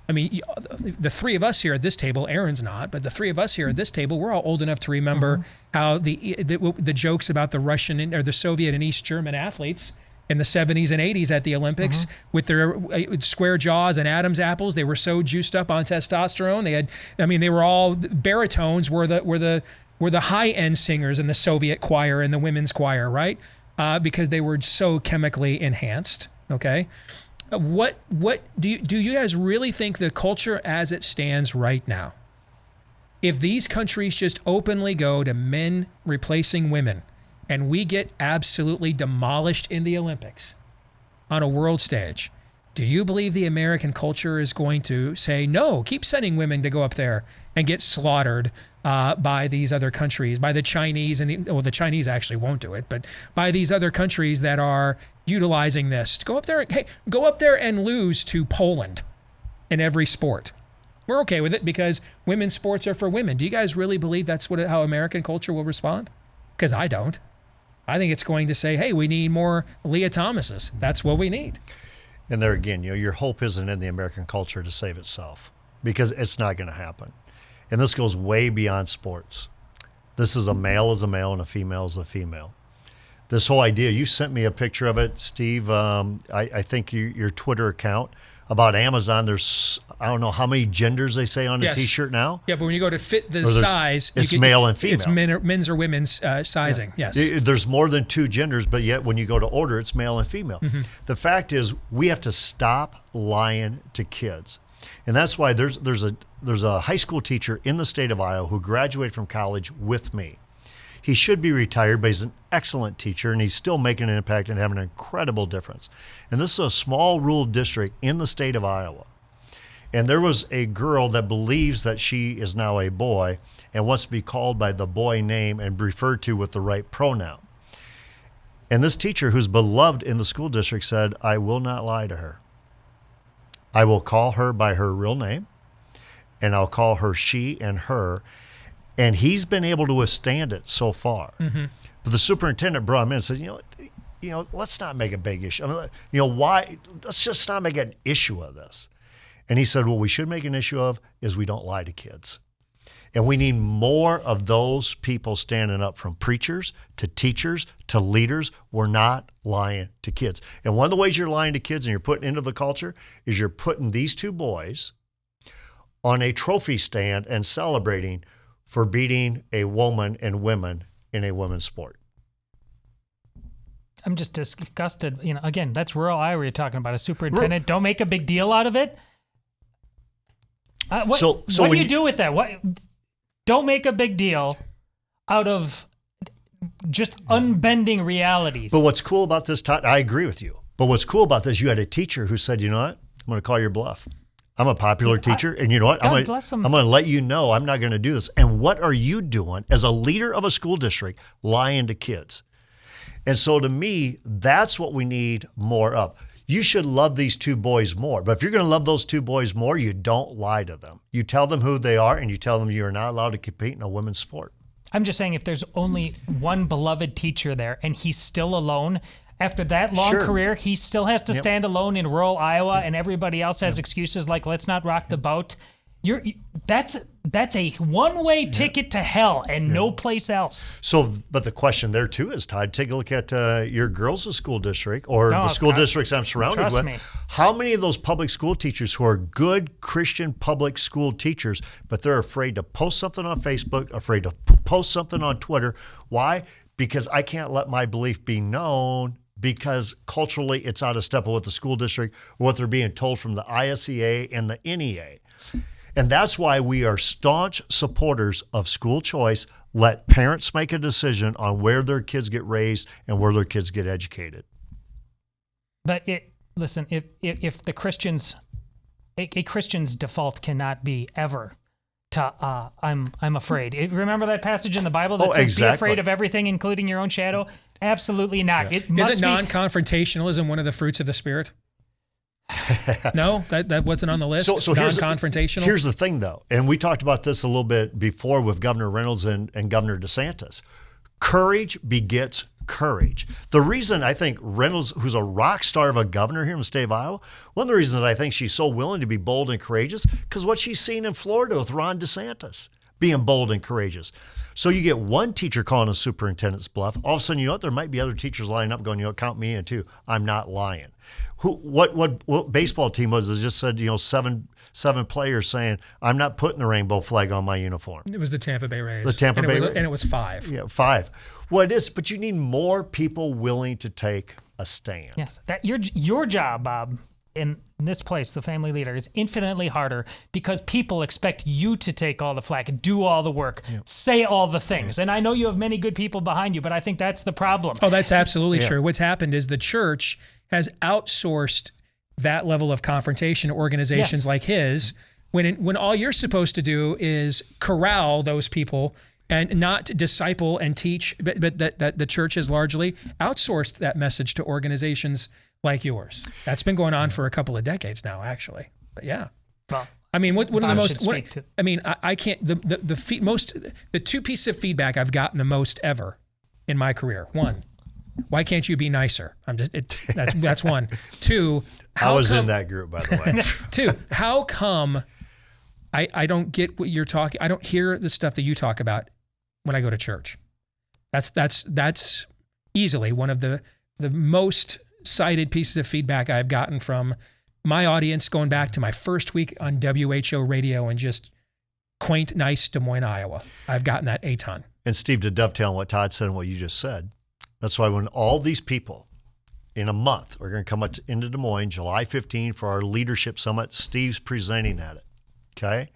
I mean, the 3 of us here at this table, Aaron's not, but the 3 of us here at this table, we're all old enough to remember how the jokes about the Russian or the Soviet and East German athletes in the 70s and 80s at the Olympics with their square jaws and Adam's apples. They were so juiced up on testosterone. They were all baritones were the high-end singers in the Soviet choir and the women's choir, right? Because they were so chemically enhanced, okay? What do you guys really think the culture as it stands right now, if these countries just openly go to men replacing women, and we get absolutely demolished in the Olympics on a world stage, do you believe the American culture is going to say, no, keep sending women to go up there and get slaughtered by these other countries, by the Chinese, the Chinese actually won't do it, but by these other countries that are utilizing this? Go up there and lose to Poland in every sport. We're okay with it because women's sports are for women. Do you guys really believe that's how American culture will respond? Because I don't. I think it's going to say, hey, we need more Leah Thomases. That's what we need. And there again, your hope isn't in the American culture to save itself, because it's not going to happen. And this goes way beyond sports. This is a male is a male and a female is a female. This whole idea, you sent me a picture of it, Steve, I think your Twitter account, about Amazon. There's I don't know how many genders they say on a T-shirt now. Yeah, but when you go to fit the size, it's male and female. It's men's or women's sizing. Yeah. Yes. There's more than 2 genders, but yet when you go to order, it's male and female. Mm-hmm. The fact is, we have to stop lying to kids. And that's why there's a high school teacher in the state of Iowa who graduated from college with me. He should be retired, but he's an excellent teacher, and he's still making an impact and having an incredible difference. And this is a small rural district in the state of Iowa. And there was a girl that believes that she is now a boy and wants to be called by the boy name and referred to with the right pronoun. And this teacher, who's beloved in the school district, said, I will not lie to her. I will call her by her real name, and I'll call her she and her. And he's been able to withstand it so far. Mm-hmm. But the superintendent brought him in and said, you know, let's not make a big issue. I mean, why? Let's just not make an issue of this. And he said, what we should make an issue of is we don't lie to kids. And we need more of those people standing up, from preachers to teachers to leaders. We're not lying to kids. And one of the ways you're lying to kids and you're putting into the culture is you're putting these 2 boys on a trophy stand and celebrating for beating a woman and women in a women's sport. I'm just disgusted. Again, that's rural Iowa you're talking about. A superintendent. Don't make a big deal out of it. What do you do with that? What? Don't make a big deal out of just unbending realities. But what's cool about this, Todd, I agree with you. But what's cool about this, you had a teacher who said, you know what? I'm going to call your bluff. I'm a popular teacher, and you know what? I'm going to let you know I'm not going to do this. And what are you doing as a leader of a school district, lying to kids? And so to me, that's what we need more of. You should love these 2 boys more. But if you're going to love those 2 boys more, you don't lie to them. You tell them who they are, and you tell them you're not allowed to compete in a women's sport. I'm just saying, if there's only one beloved teacher there and he's still alone, after that long career, he still has to stand alone in rural Iowa, and everybody else has excuses like, let's not rock the boat. That's a one-way ticket to hell and no place else. So, but the question there too is, Todd, take a look at your girls' school district or the school districts I'm surrounded with. Me. How many of those public school teachers who are good Christian public school teachers, but they're afraid to post something on Facebook, afraid to post something on Twitter? Why? Because I can't let my belief be known, because culturally it's out of step with what the school district or what they're being told from the ISEA and the NEA. And that's why we are staunch supporters of school choice. Let parents make a decision on where their kids get raised and where their kids get educated. But listen, if the Christians, a Christian's default cannot be ever to I'm afraid. Remember that passage in the Bible that says, be afraid of everything, including your own shadow? Absolutely not. Yeah. Isn't non-confrontationalism one of the fruits of the Spirit? No, that wasn't on the list. So non-confrontational. Here's the thing, though, and we talked about this a little bit before with Governor Reynolds and Governor DeSantis. Courage begets courage. The reason I think Reynolds, who's a rock star of a governor here in the state of Iowa, one of the reasons I think she's so willing to be bold and courageous, because what she's seen in Florida with Ron DeSantis, being bold and courageous. So you get one teacher calling a superintendent's bluff. All of a sudden, you know what? There might be other teachers lining up going, count me in too. I'm not lying. What baseball team was it? Just said, seven players saying, I'm not putting the rainbow flag on my uniform. It was the Tampa Bay Rays. And it was 5. Yeah, 5. Well, it is, but you need more people willing to take a stand. Yes, that your job, Bob, in this place, the family leader, is infinitely harder because people expect you to take all the flack, do all the work, say all the things. And I know you have many good people behind you, but I think that's the problem. Oh, that's absolutely true. What's happened is the church has outsourced that level of confrontation to organizations like his, when all you're supposed to do is corral those people and not disciple and teach, but that the church has largely outsourced that message to organizations like yours. That's been going on for a couple of decades now, actually. But yeah. Well, I mean, one of the most. I can't. The 2 pieces of feedback I've gotten the most ever in my career. 1, why can't you be nicer? That's 1. 2, I was in that group, by the way. 2, how come I don't get what you're talking? I don't hear the stuff that you talk about when I go to church. That's easily one of the most cited pieces of feedback I've gotten from my audience going back to my first week on WHO radio and just quaint, nice Des Moines, Iowa. I've gotten that a ton. And Steve, to dovetail on what Todd said and what you just said, that's why when all these people in a month are going to come up into Des Moines, July 15 for our leadership summit, Steve's presenting at it, okay?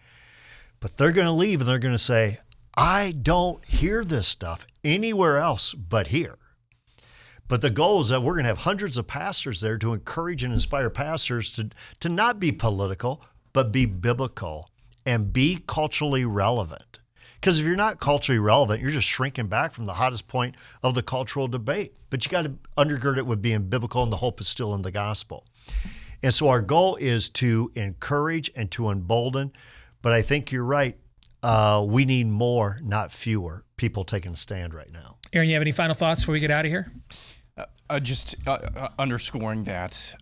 But they're going to leave and they're going to say, I don't hear this stuff anywhere else but here. But the goal is that we're going to have hundreds of pastors there to encourage and inspire pastors to not be political, but be biblical and be culturally relevant. Because if you're not culturally relevant, you're just shrinking back from the hottest point of the cultural debate. But you got to undergird it with being biblical, and the hope is still in the gospel. And so our goal is to encourage and to embolden. But I think you're right. We need more, not fewer, people taking a stand right now. Aaron, you have any final thoughts before we get out of here? Just underscoring that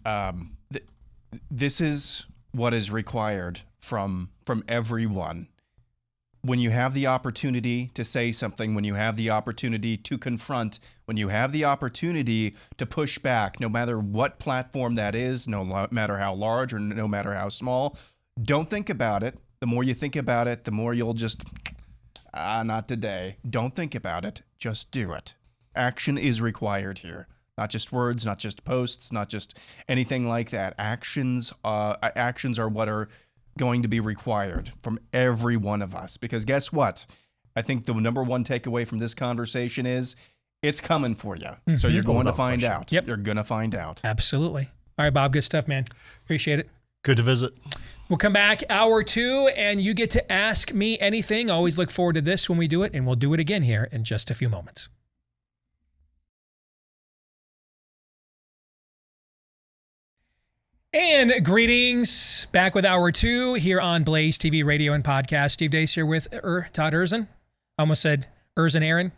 this is what is required from everyone. When you have the opportunity to say something, when you have the opportunity to confront, when you have the opportunity to push back, no matter what platform that is, no matter how large or no matter how small, don't think about it. The more you think about it, the more you'll just, not today. Don't think about it. Just do it. Action is required here. Not just words, not just posts, not just anything like that. Actions are what are going to be required from every one of us. Because guess what? I think the number one takeaway from this conversation is it's coming for you. Mm-hmm. So you're going to find out. Yep. You're going to find out. Absolutely. All right, Bob, good stuff, man. Appreciate it. Good to visit. We'll come back hour 2, and you get to ask me anything. Always look forward to this when we do it, and we'll do it again here in just a few moments. And greetings, back with hour 2 here on Blaze TV radio and podcast. Steve Deace here with Todd Erzin. Almost said Erzin Aaron.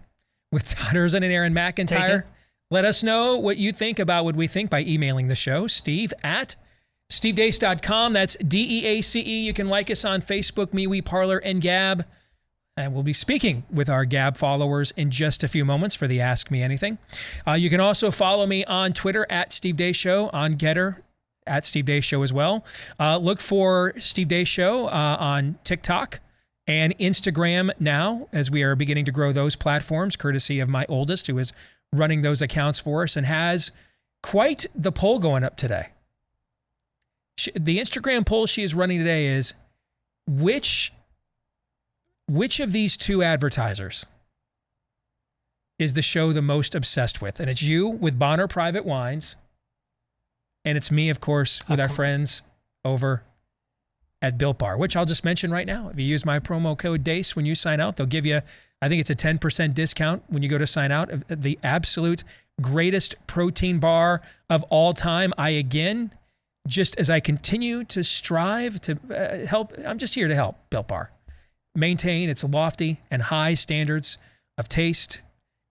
With Todd Erzin and Aaron McIntyre. Let us know what you think about what we think by emailing the show, steve@stevedeace.com. That's DEACE. You can like us on Facebook, MeWe, Parler, and Gab. And we'll be speaking with our Gab followers in just a few moments for the Ask Me Anything. You can also follow me on Twitter @Steve Deace Show, on Getter @Steve Deace Show as well. Look for Steve Deace Show on TikTok and Instagram now, as we are beginning to grow those platforms, courtesy of my oldest, who is running those accounts for us and has quite the poll going up today. The Instagram poll she is running today is, which of these two advertisers is the show the most obsessed with? And it's you with Bonner Private Wines. And it's me, of course, with our friends over at Built Bar, which I'll just mention right now. If you use my promo code DACE when you sign out, they'll give you, I think it's a 10% discount when you go to sign out. The absolute greatest protein bar of all time. Just as I continue to strive to help, I'm just here to help Built Bar maintain its lofty and high standards of taste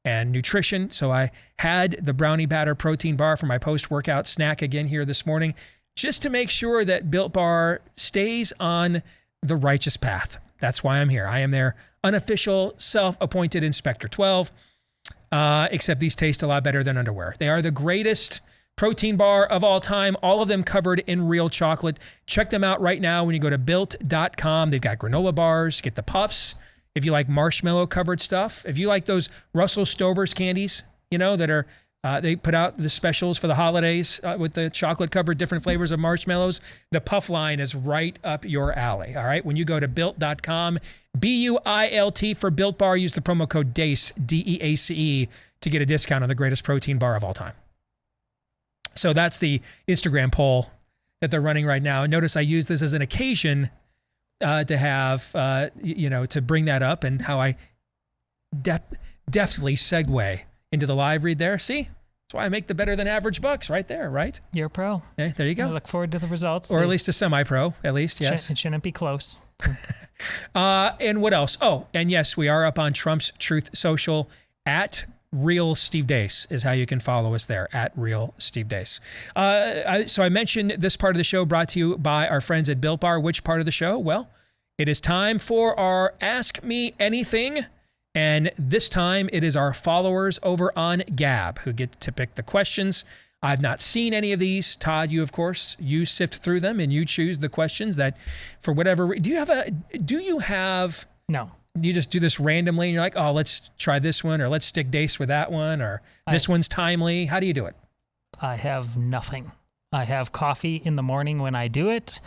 and nutrition. So I had the brownie batter protein bar for my post-workout snack again here this morning, just to make sure that Built Bar stays on the righteous path. That's why I'm here. I am their unofficial self-appointed Inspector 12, except these taste a lot better than underwear. They are the greatest protein bar of all time, all of them covered in real chocolate. Check them out right now when you go to built.com. They've got granola bars, get the puffs. If you like marshmallow covered stuff, if you like those Russell Stover's candies, that are, they put out the specials for the holidays with the chocolate covered different flavors of marshmallows, the puff line is right up your alley. All right. When you go to built.com, BUILT for Built Bar, use the promo code DACE, DEACE, to get a discount on the greatest protein bar of all time. So that's the Instagram poll that they're running right now. And notice I use this as an occasion to have, to bring that up, and how I deftly segue into the live read there. See? That's why I make the better than average bucks right there, right? You're a pro. Okay, there you go. I look forward to the results. Or at least a semi-pro, at least, yes. It shouldn't be close. And what else? Oh, and yes, we are up on Trump's Truth Social @Real Steve Deace is how you can follow us there, @Real Steve Deace. So I mentioned this part of the show brought to you by our friends at Built Bar. Which part of the show? Well, it is time for our Ask Me Anything. And this time it is our followers over on Gab who get to pick the questions. I've not seen any of these. Todd, you, of course, you sift through them and you choose the questions that, for whatever, do you have, no. You just do this randomly and you're like, oh, let's try this one, or let's stick Deace with that one, or this one's timely. How do you do it? I have nothing. I have coffee in the morning when I do it,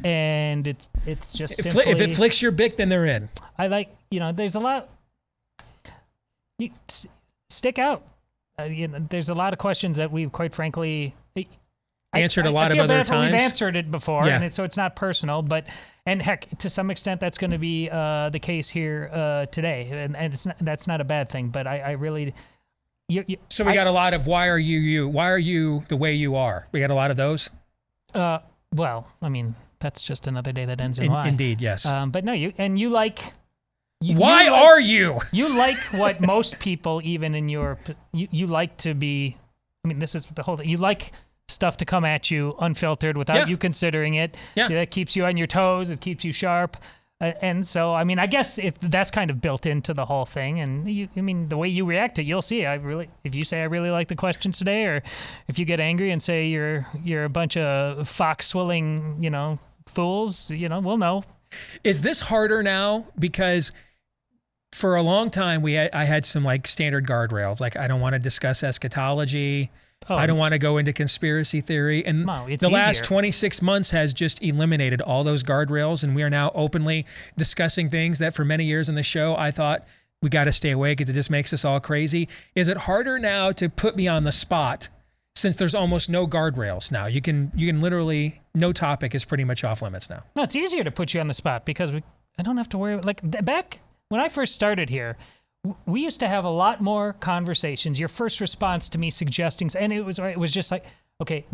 and it's just simply... If it flicks your bick, then they're in. I like, there's a lot... You stick out. There's a lot of questions that we've, quite frankly... Answered a lot of other times. We've answered it before, yeah. And so it's not personal, and heck, to some extent, that's going to be the case here today, and that's not a bad thing. But I really, so we got a lot of why are you? Why are you the way you are? We got a lot of those. Well, I mean, that's just another day that ends in Y. Indeed, yes. But no, you like. Why are you? You like what most people, even in your, you like to be. I mean, this is the whole thing. You like stuff to come at you unfiltered without you considering it. Yeah. That keeps you on your toes. It keeps you sharp. And so, I mean, I guess if that's kind of built into the whole thing, and the way you react to it, you'll see. If you say I really like the questions today, or if you get angry and say you're a bunch of fox-swilling, fools, we'll know. Is this harder now? Because for a long time, I had some like standard guardrails, like I don't want to discuss eschatology. Oh. I don't want to go into conspiracy theory. And the last 26 months has just eliminated all those guardrails, and we are now openly discussing things that for many years in the show I thought we got to stay away because it just makes us all crazy. Is it harder now to put me on the spot since there's almost no guardrails now? You can literally, no topic is pretty much off limits now. No, it's easier to put you on the spot because I don't have to worry. Like back when I first started here, we used to have a lot more conversations. Your first response to me suggesting, and it was just like, okay,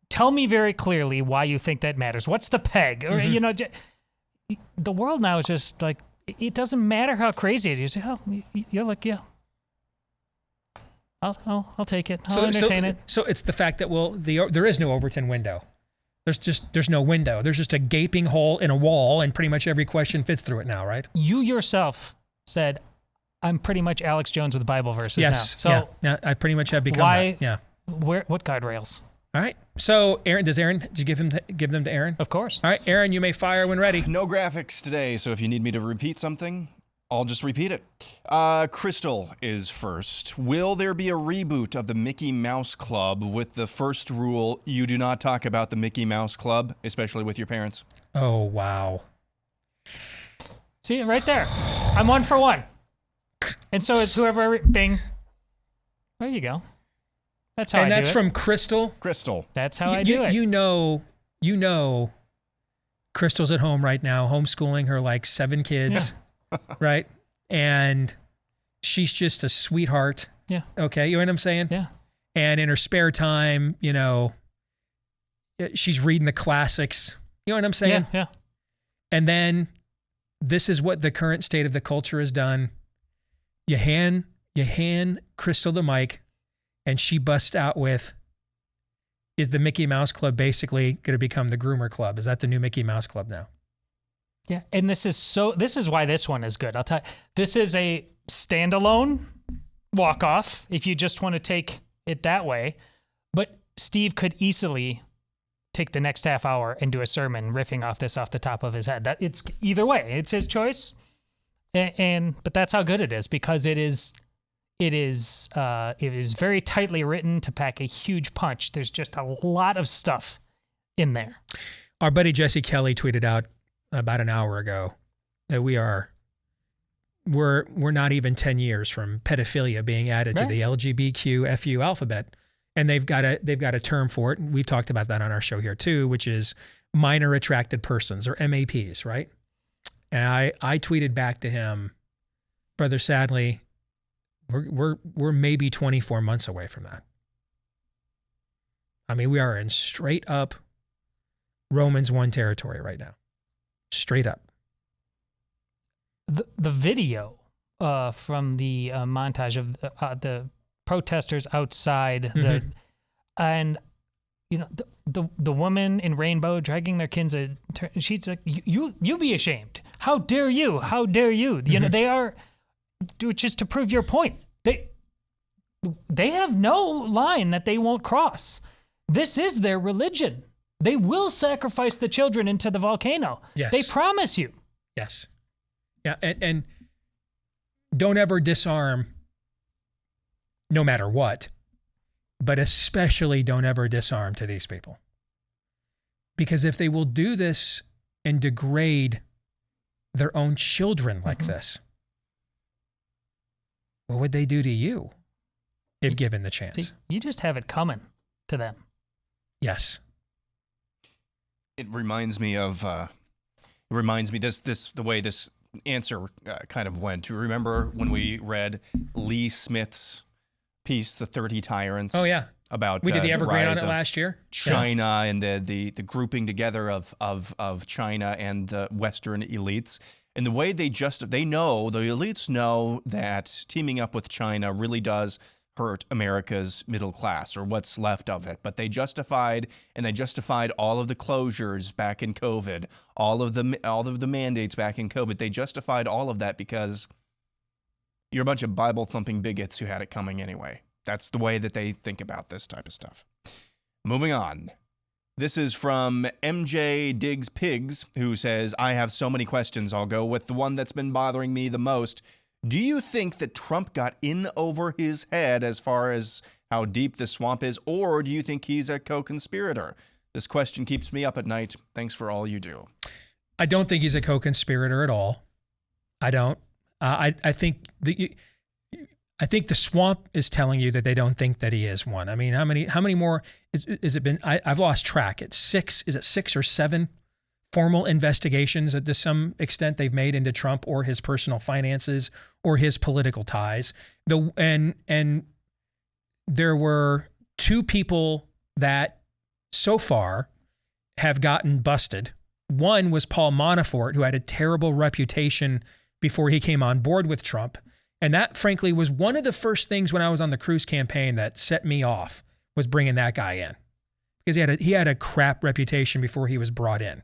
tell me very clearly why you think that matters. What's the peg? Or the world now is just like, it doesn't matter how crazy it is. Oh, you're like, yeah, I'll take it. I'll entertain it. So it's the fact that there is no Overton window. There's no window. There's just a gaping hole in a wall, and pretty much every question fits through it now, right? You yourself said, I'm pretty much Alex Jones with Bible verses now. So yeah, I pretty much have become that. Yeah. What guardrails? All right. So Aaron, did you give them to Aaron? Of course. All right, Aaron, you may fire when ready. No graphics today, so if you need me to repeat something, I'll just repeat it. Crystal is first. Will there be a reboot of the Mickey Mouse Club with the first rule, you do not talk about the Mickey Mouse Club, especially with your parents? Oh, wow. See, right there. I'm 1 for 1. And so it's whoever, bing. There you go. That's how I do it. And that's from Crystal? Crystal. That's how I do it. You know, Crystal's at home right now, homeschooling her like 7 kids, right? And she's just a sweetheart. Yeah. Okay, you know what I'm saying? Yeah. And in her spare time, she's reading the classics. You know what I'm saying? Yeah. And then this is what the current state of the culture has done. You hand Crystal the mic, and she busts out with, is the Mickey Mouse Club basically going to become the Groomer Club? Is that the new Mickey Mouse Club now? Yeah, and this is why this one is good. I'll tell you, this is a standalone walk-off if you just want to take it that way. But Steve could easily take the next half hour and do a sermon riffing off the top of his head. It's either way. It's his choice. But that's how good it is, because it is very tightly written to pack a huge punch. There's just a lot of stuff in there. Our buddy Jesse Kelly tweeted out about an hour ago that we're not even 10 years from pedophilia being added to the LGBTQ alphabet, and they've got a term for it. We've talked about that on our show here too, which is minor attracted persons, or MAPs, right? And I tweeted back to him, Brother Sadly, we're maybe 24 months away from that. I mean, we are in straight up Romans 1 territory right now. Straight up. The video from the montage of the protesters outside, the woman in rainbow dragging their kids, she's like, you be ashamed. How dare you? How dare you? They are, just to prove your point. They have no line that they won't cross. This is their religion. They will sacrifice the children into the volcano. Yes. They promise you. Yes. Yeah, and don't ever disarm no matter what, but especially don't ever disarm to these people. Because if they will do this and degrade their own children like this, what would they do to you if given the chance? See, you just have it coming to them. Yes. It reminds me of the way this answer kind of went. Do you remember when we read Lee Smith's piece, The 30 Tyrants? Oh, yeah. About we did the Evergreen on rise it of last year. China and the grouping together of China and the Western elites. And the way the elites know that teaming up with China really does hurt America's middle class, or what's left of it. But they justified all of the closures back in COVID, all of the mandates back in COVID. They justified all of that because you're a bunch of Bible-thumping bigots who had it coming anyway. That's the way that they think about this type of stuff. Moving on. This is from MJ Diggs Pigs, who says, I have so many questions. I'll go with the one that's been bothering me the most. Do you think that Trump got in over his head as far as how deep the swamp is, or do you think he's a co-conspirator? This question keeps me up at night. Thanks for all you do. I don't think he's a co-conspirator at all. I don't. I think the swamp is telling you that they don't think that he is one. I mean, how many more is it been? I've lost track. It's 6. Is it 6 or 7 formal investigations that to some extent they've made into Trump or his personal finances or his political ties? And there were 2 people that so far have gotten busted. One was Paul Manafort, who had a terrible reputation before he came on board with Trump. And that, frankly, was one of the first things when I was on the Cruz campaign that set me off, was bringing that guy in. Because he had a crap reputation before he was brought in.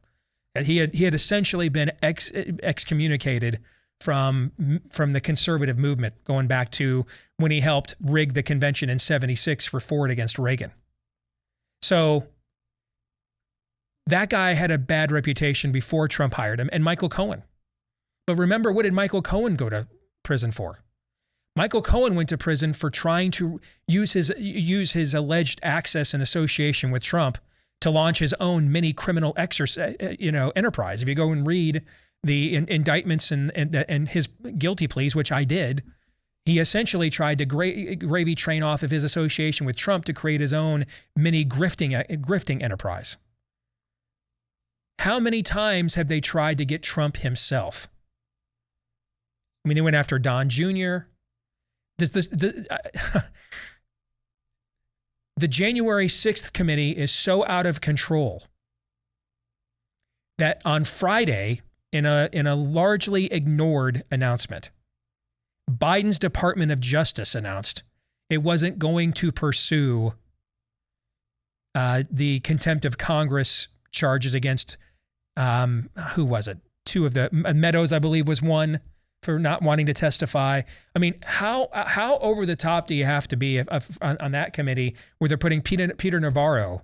And he had essentially been excommunicated from the conservative movement, going back to when he helped rig the convention in '76 for Ford against Reagan. So that guy had a bad reputation before Trump hired him, and Michael Cohen. But remember, what did Michael Cohen go to prison for? Michael Cohen went to prison for trying to use his alleged access and association with Trump to launch his own mini criminal enterprise. If you go and read the indictments and his guilty pleas, which I did, he essentially tried to gravy train off of his association with Trump to create his own mini grifting enterprise. How many times have they tried to get Trump himself? I mean, they went after Don Jr. The January 6th committee is so out of control that on Friday, in a largely ignored announcement, Biden's Department of Justice announced it wasn't going to pursue the contempt of Congress charges against, who was it? 2 of the Meadows, I believe, was one, for not wanting to testify. I mean, how over the top do you have to be on that committee where they're putting Peter Navarro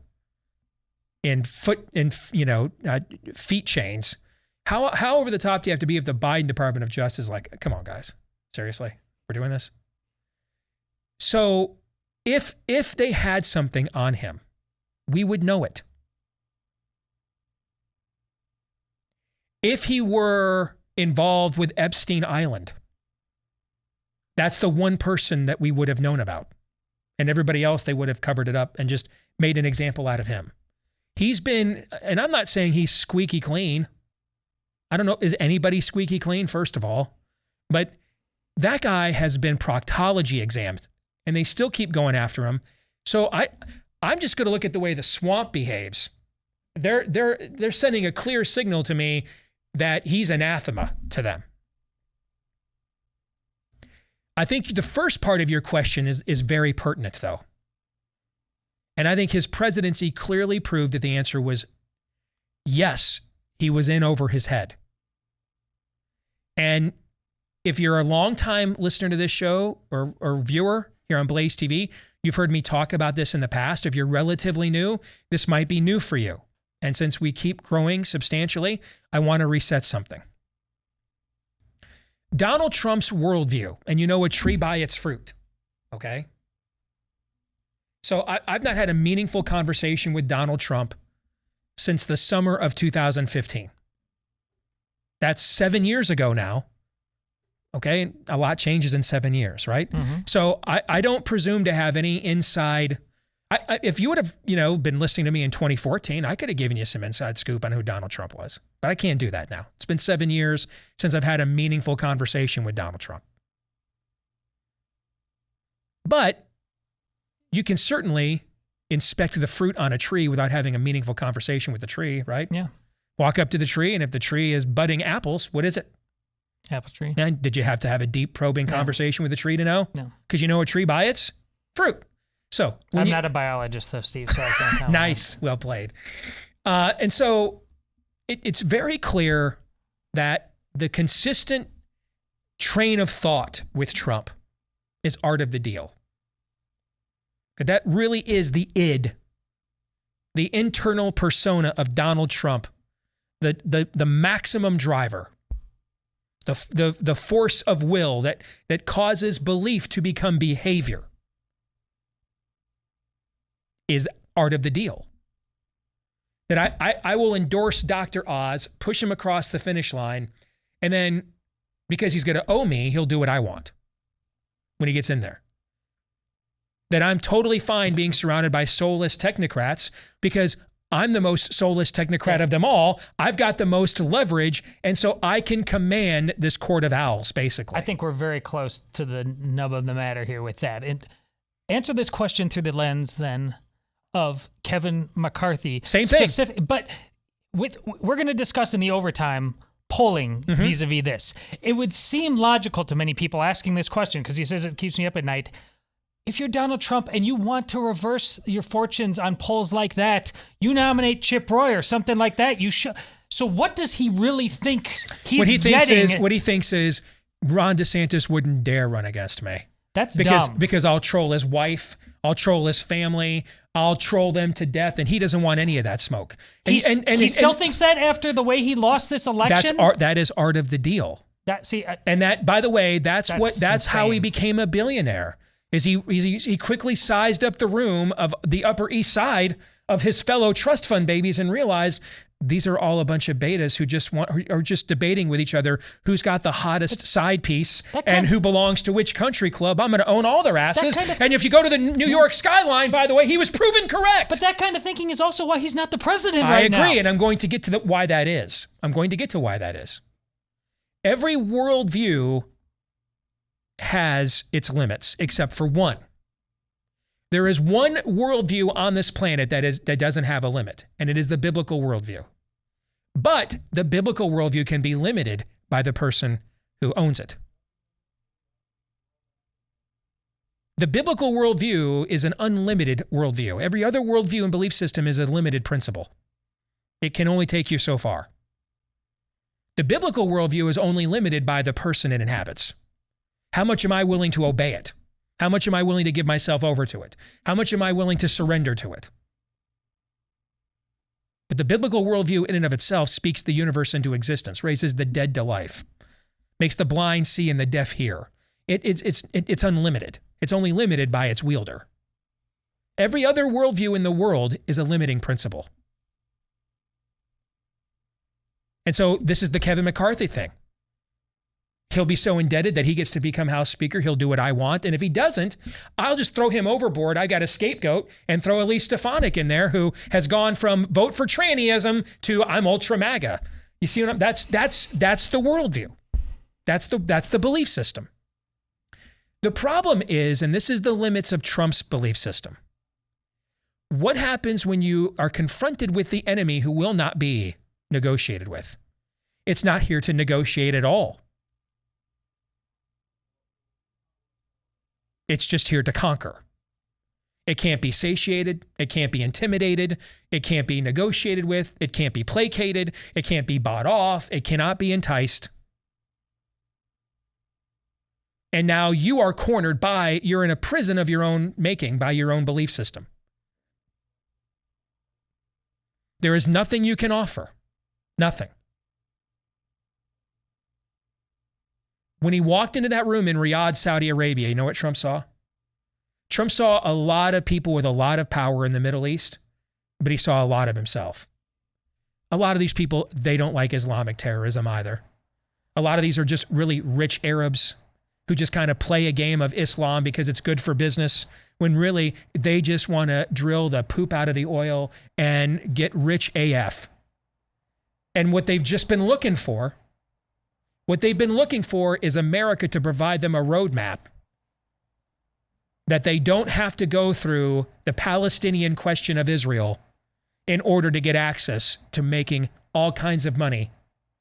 in feet chains? How over the top do you have to be if the Biden Department of Justice is like, come on, guys, seriously, we're doing this? So if they had something on him, we would know it. If he were involved with Epstein Island, that's the one person that we would have known about. And everybody else, they would have covered it up and just made an example out of him. He's been, and I'm not saying he's squeaky clean. I don't know, is anybody squeaky clean, first of all? But that guy has been proctology examined, and they still keep going after him. So I'm just going to look at the way the swamp behaves. They're sending a clear signal to me that he's anathema to them. I think the first part of your question is very pertinent, though. And I think his presidency clearly proved that the answer was yes, he was in over his head. And if you're a longtime listener to this show or viewer, here on Blaze TV. You've heard me talk about this in the past. If you're relatively new, this might be new for you. And since we keep growing substantially, I want to reset something. Donald Trump's worldview, and you know a tree by its fruit, okay? So I've not had a meaningful conversation with Donald Trump since the summer of 2015. That's 7 years ago now. Okay, a lot changes in 7 years, right? Mm-hmm. So I don't presume to have any inside. If you would have, been listening to me in 2014, I could have given you some inside scoop on who Donald Trump was. But I can't do that now. It's been 7 years since I've had a meaningful conversation with Donald Trump. But you can certainly inspect the fruit on a tree without having a meaningful conversation with the tree, right? Yeah. Walk up to the tree, and if the tree is budding apples, what is it? Apple tree. And did you have to have a deep probing conversation with the tree to know? No. Because you know a tree by its fruit. So I'm not a biologist though, Steve, so I can't comment. Nice. Well played. And so it's very clear that the consistent train of thought with Trump is art of the deal. That really is the id, the internal persona of Donald Trump, the maximum driver, the force of will that causes belief to become behavior is art of the deal. That I will endorse Dr. Oz, push him across the finish line, and then because he's going to owe me, he'll do what I want when he gets in there. That I'm totally fine being surrounded by soulless technocrats because I'm the most soulless technocrat of them all. I've got the most leverage, and so I can command this court of owls, basically. I think we're very close to the nub of the matter here with that. And answer this question through the lens, then, of Kevin McCarthy. Same thing. But we're going to discuss in the overtime polling vis-a-vis this. It would seem logical to many people asking this question, because he says it keeps me up at night. If you're Donald Trump and you want to reverse your fortunes on polls like that, you nominate Chip Roy or something like that. You should. So what does he really think he's getting? What he thinks is Ron DeSantis wouldn't dare run against me. That's dumb. Because I'll troll his wife, I'll troll his family, I'll troll them to death, and he doesn't want any of that smoke. He still thinks that after the way he lost this election? That is art of the deal. And that, by the way, that's how he became a billionaire. Is he quickly sized up the room of the Upper East Side of his fellow trust fund babies and realized these are all a bunch of betas who are just debating with each other who's got the hottest side piece and who belongs to which country club. I'm going to own all their asses. And if you go to the New York skyline, by the way, he was proven correct. But that kind of thinking is also why he's not the president right now. I agree, and I'm going to get to why that is. Every worldview has its limits, except for one. There is one worldview on this planet that doesn't have a limit, and it is the biblical worldview. But the biblical worldview can be limited by the person who owns it. The biblical worldview is an unlimited worldview. Every other worldview and belief system is a limited principle. It can only take you so far. The biblical worldview is only limited by the person it inhabits. How much am I willing to obey it? How much am I willing to give myself over to it? How much am I willing to surrender to it? But the biblical worldview in and of itself speaks the universe into existence, raises the dead to life, makes the blind see and the deaf hear. It's unlimited. It's only limited by its wielder. Every other worldview in the world is a limiting principle. And so this is the Kevin McCarthy thing. He'll be so indebted that he gets to become House Speaker. He'll do what I want. And if he doesn't, I'll just throw him overboard. I got a scapegoat and throw Elise Stefanik in there, who has gone from vote for trannyism to I'm ultra MAGA. You see what that's the worldview. That's the belief system. The problem is, and this is the limits of Trump's belief system, what happens when you are confronted with the enemy who will not be negotiated with? It's not here to negotiate at all. It's just here to conquer. It can't be satiated. It can't be intimidated. It can't be negotiated with. It can't be placated. It can't be bought off. It cannot be enticed. And now you are cornered you're in a prison of your own making by your own belief system. There is nothing you can offer. Nothing. When he walked into that room in Riyadh, Saudi Arabia, you know what Trump saw? Trump saw a lot of people with a lot of power in the Middle East, but he saw a lot of himself. A lot of these people, they don't like Islamic terrorism either. A lot of these are just really rich Arabs who just kind of play a game of Islam because it's good for business, when really they just want to drill the poop out of the oil and get rich AF. And what they've just been looking for, is America to provide them a roadmap that they don't have to go through the Palestinian question of Israel in order to get access to making all kinds of money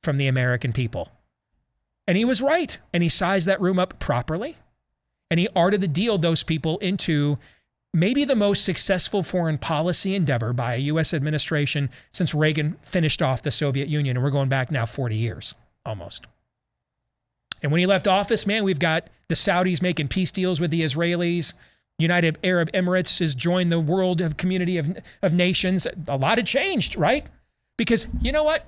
from the American people. And he was right. And he sized that room up properly. And he arted the deal those people into maybe the most successful foreign policy endeavor by a U.S. administration since Reagan finished off the Soviet Union. And we're going back now 40 years, almost. And when he left office, man, we've got the Saudis making peace deals with the Israelis. United Arab Emirates has joined the world of community of nations. A lot had changed, right? Because you know what?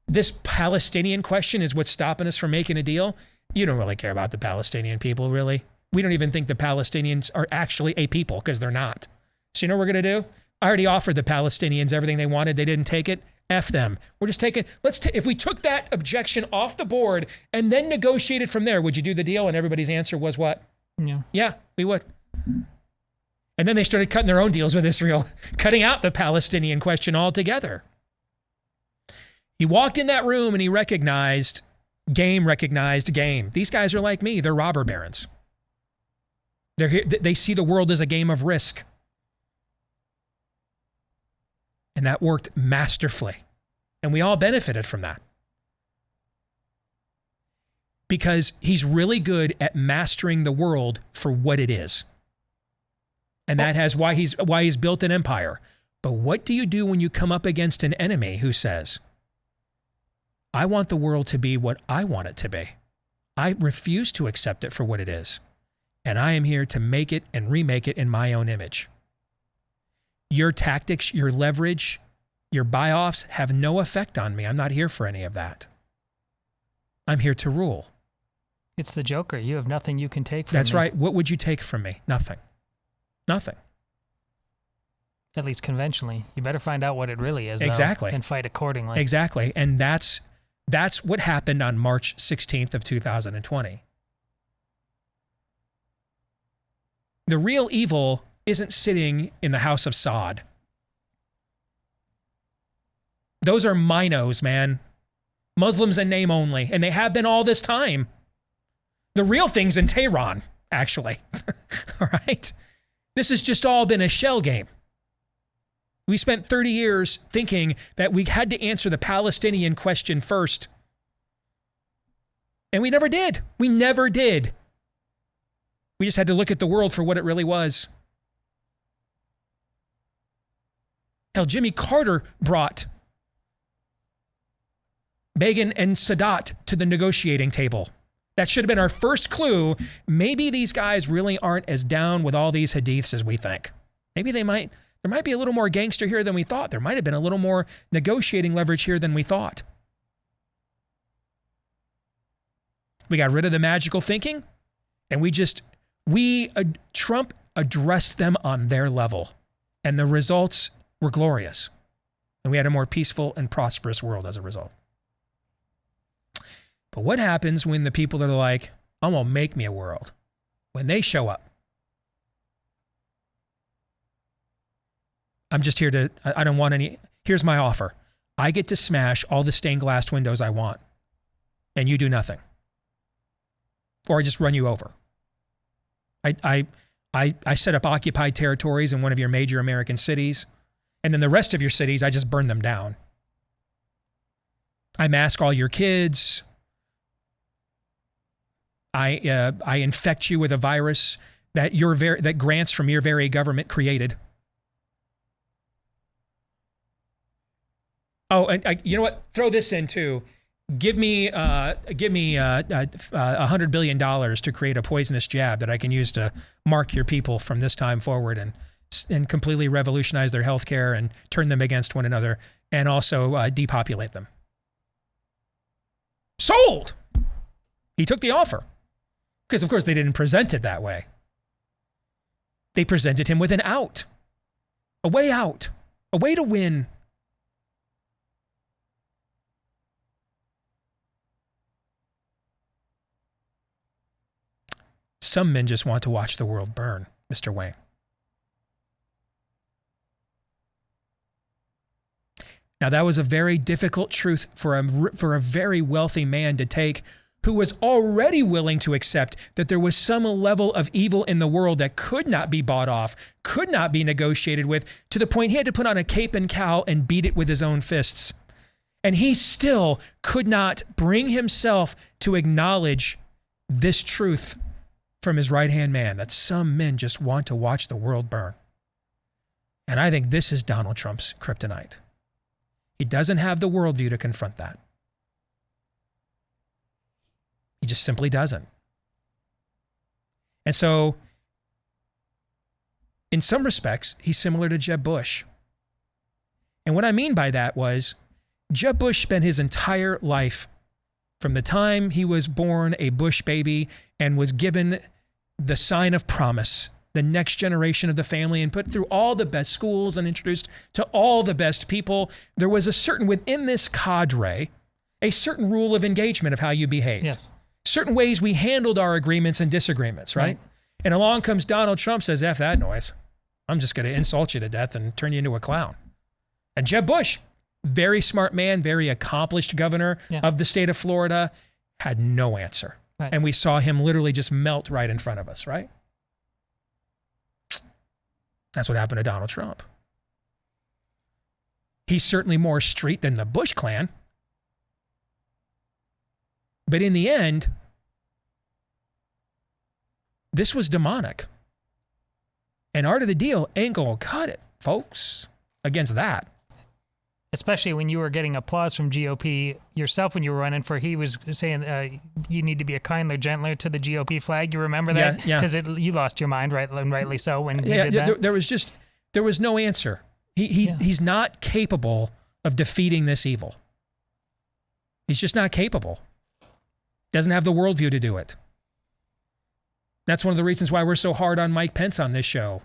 This Palestinian question is what's stopping us from making a deal. You don't really care about the Palestinian people, really. We don't even think the Palestinians are actually a people, because they're not. So you know what we're going to do? I already offered the Palestinians everything they wanted. They didn't take it. F them. We're just taking, if we took that objection off the board and then negotiated from there, would you do the deal? And everybody's answer was what? Yeah, we would. And then they started cutting their own deals with Israel, cutting out the Palestinian question altogether. He walked in that room and he recognized game. These guys are like me. They're robber barons. They're here, they see the world as a game of risk. And that worked masterfully. And we all benefited from that. Because he's really good at mastering the world for what it is. And that has why he's built an empire. But what do you do when you come up against an enemy who says, I want the world to be what I want it to be. I refuse to accept it for what it is. And I am here to make it and remake it in my own image. Your tactics, your leverage, your buy-offs have no effect on me. I'm not here for any of that. I'm here to rule. It's the Joker. You have nothing you can take from me. That's right. What would you take from me? Nothing. Nothing. At least conventionally. You better find out what it really is, exactly, though, and fight accordingly. Exactly. And that's what happened on March 16th of 2020. The real evil isn't sitting in the house of Saud. Those are minos, man. Muslims in name only. And they have been all this time. The real thing's in Tehran, actually. All right? This has just all been a shell game. We spent 30 years thinking that we had to answer the Palestinian question first. And we never did. We never did. We just had to look at the world for what it really was. Hell, Jimmy Carter brought Begin and Sadat to the negotiating table. That should have been our first clue. Maybe these guys really aren't as down with all these hadiths as we think. Maybe there might be a little more gangster here than we thought. There might have been a little more negotiating leverage here than we thought. We got rid of the magical thinking, and Trump addressed them on their level, and the results were glorious. And we had a more peaceful and prosperous world as a result. But what happens when the people that are like, I'm going to make me a world, when they show up? I'm just here to, I don't want any, here's my offer. I get to smash all the stained glass windows I want, and you do nothing. Or I just run you over. I set up occupied territories in one of your major American cities, and then the rest of your cities, I just burn them down. I mask all your kids. I infect you with a virus that that grants from your very government created. Oh, and you know what? Throw this in too. give me $100 billion to create a poisonous jab that I can use to mark your people from this time forward and completely revolutionize their healthcare and turn them against one another and also depopulate them. Sold! He took the offer. Because, of course, they didn't present it that way. They presented him with an out. A way out. A way to win. Some men just want to watch the world burn, Mr. Wayne. Now, that was a very difficult truth for a very wealthy man to take, who was already willing to accept that there was some level of evil in the world that could not be bought off, could not be negotiated with, to the point he had to put on a cape and cowl and beat it with his own fists. And he still could not bring himself to acknowledge this truth from his right-hand man, that some men just want to watch the world burn. And I think this is Donald Trump's kryptonite. He doesn't have the worldview to confront that. He just simply doesn't. And so, in some respects, he's similar to Jeb Bush. And what I mean by that was, Jeb Bush spent his entire life, from the time he was born a Bush baby and was given the sign of promise, the next generation of the family, and put through all the best schools and introduced to all the best people, there was a certain, within this cadre, a certain rule of engagement of how you behaved. Yes. Certain ways we handled our agreements and disagreements, right? And along comes Donald Trump, says, F that noise. I'm just going to insult you to death and turn you into a clown. And Jeb Bush, very smart man, very accomplished governor of the state of Florida, had no answer. Right. And we saw him literally just melt right in front of us, right? That's what happened to Donald Trump. He's certainly more street than the Bush clan. But in the end, this was demonic. And art of the deal ain't gonna cut it, folks, against that. Especially when you were getting applause from GOP yourself when you were running for, he was saying you need to be a kinder, gentler to the GOP flag. You remember that? Yeah. Because you lost your mind, right, and rightly so, when he did that. There was no answer. He's not capable of defeating this evil. He's just not capable. Doesn't have the worldview to do it. That's one of the reasons why we're so hard on Mike Pence on this show,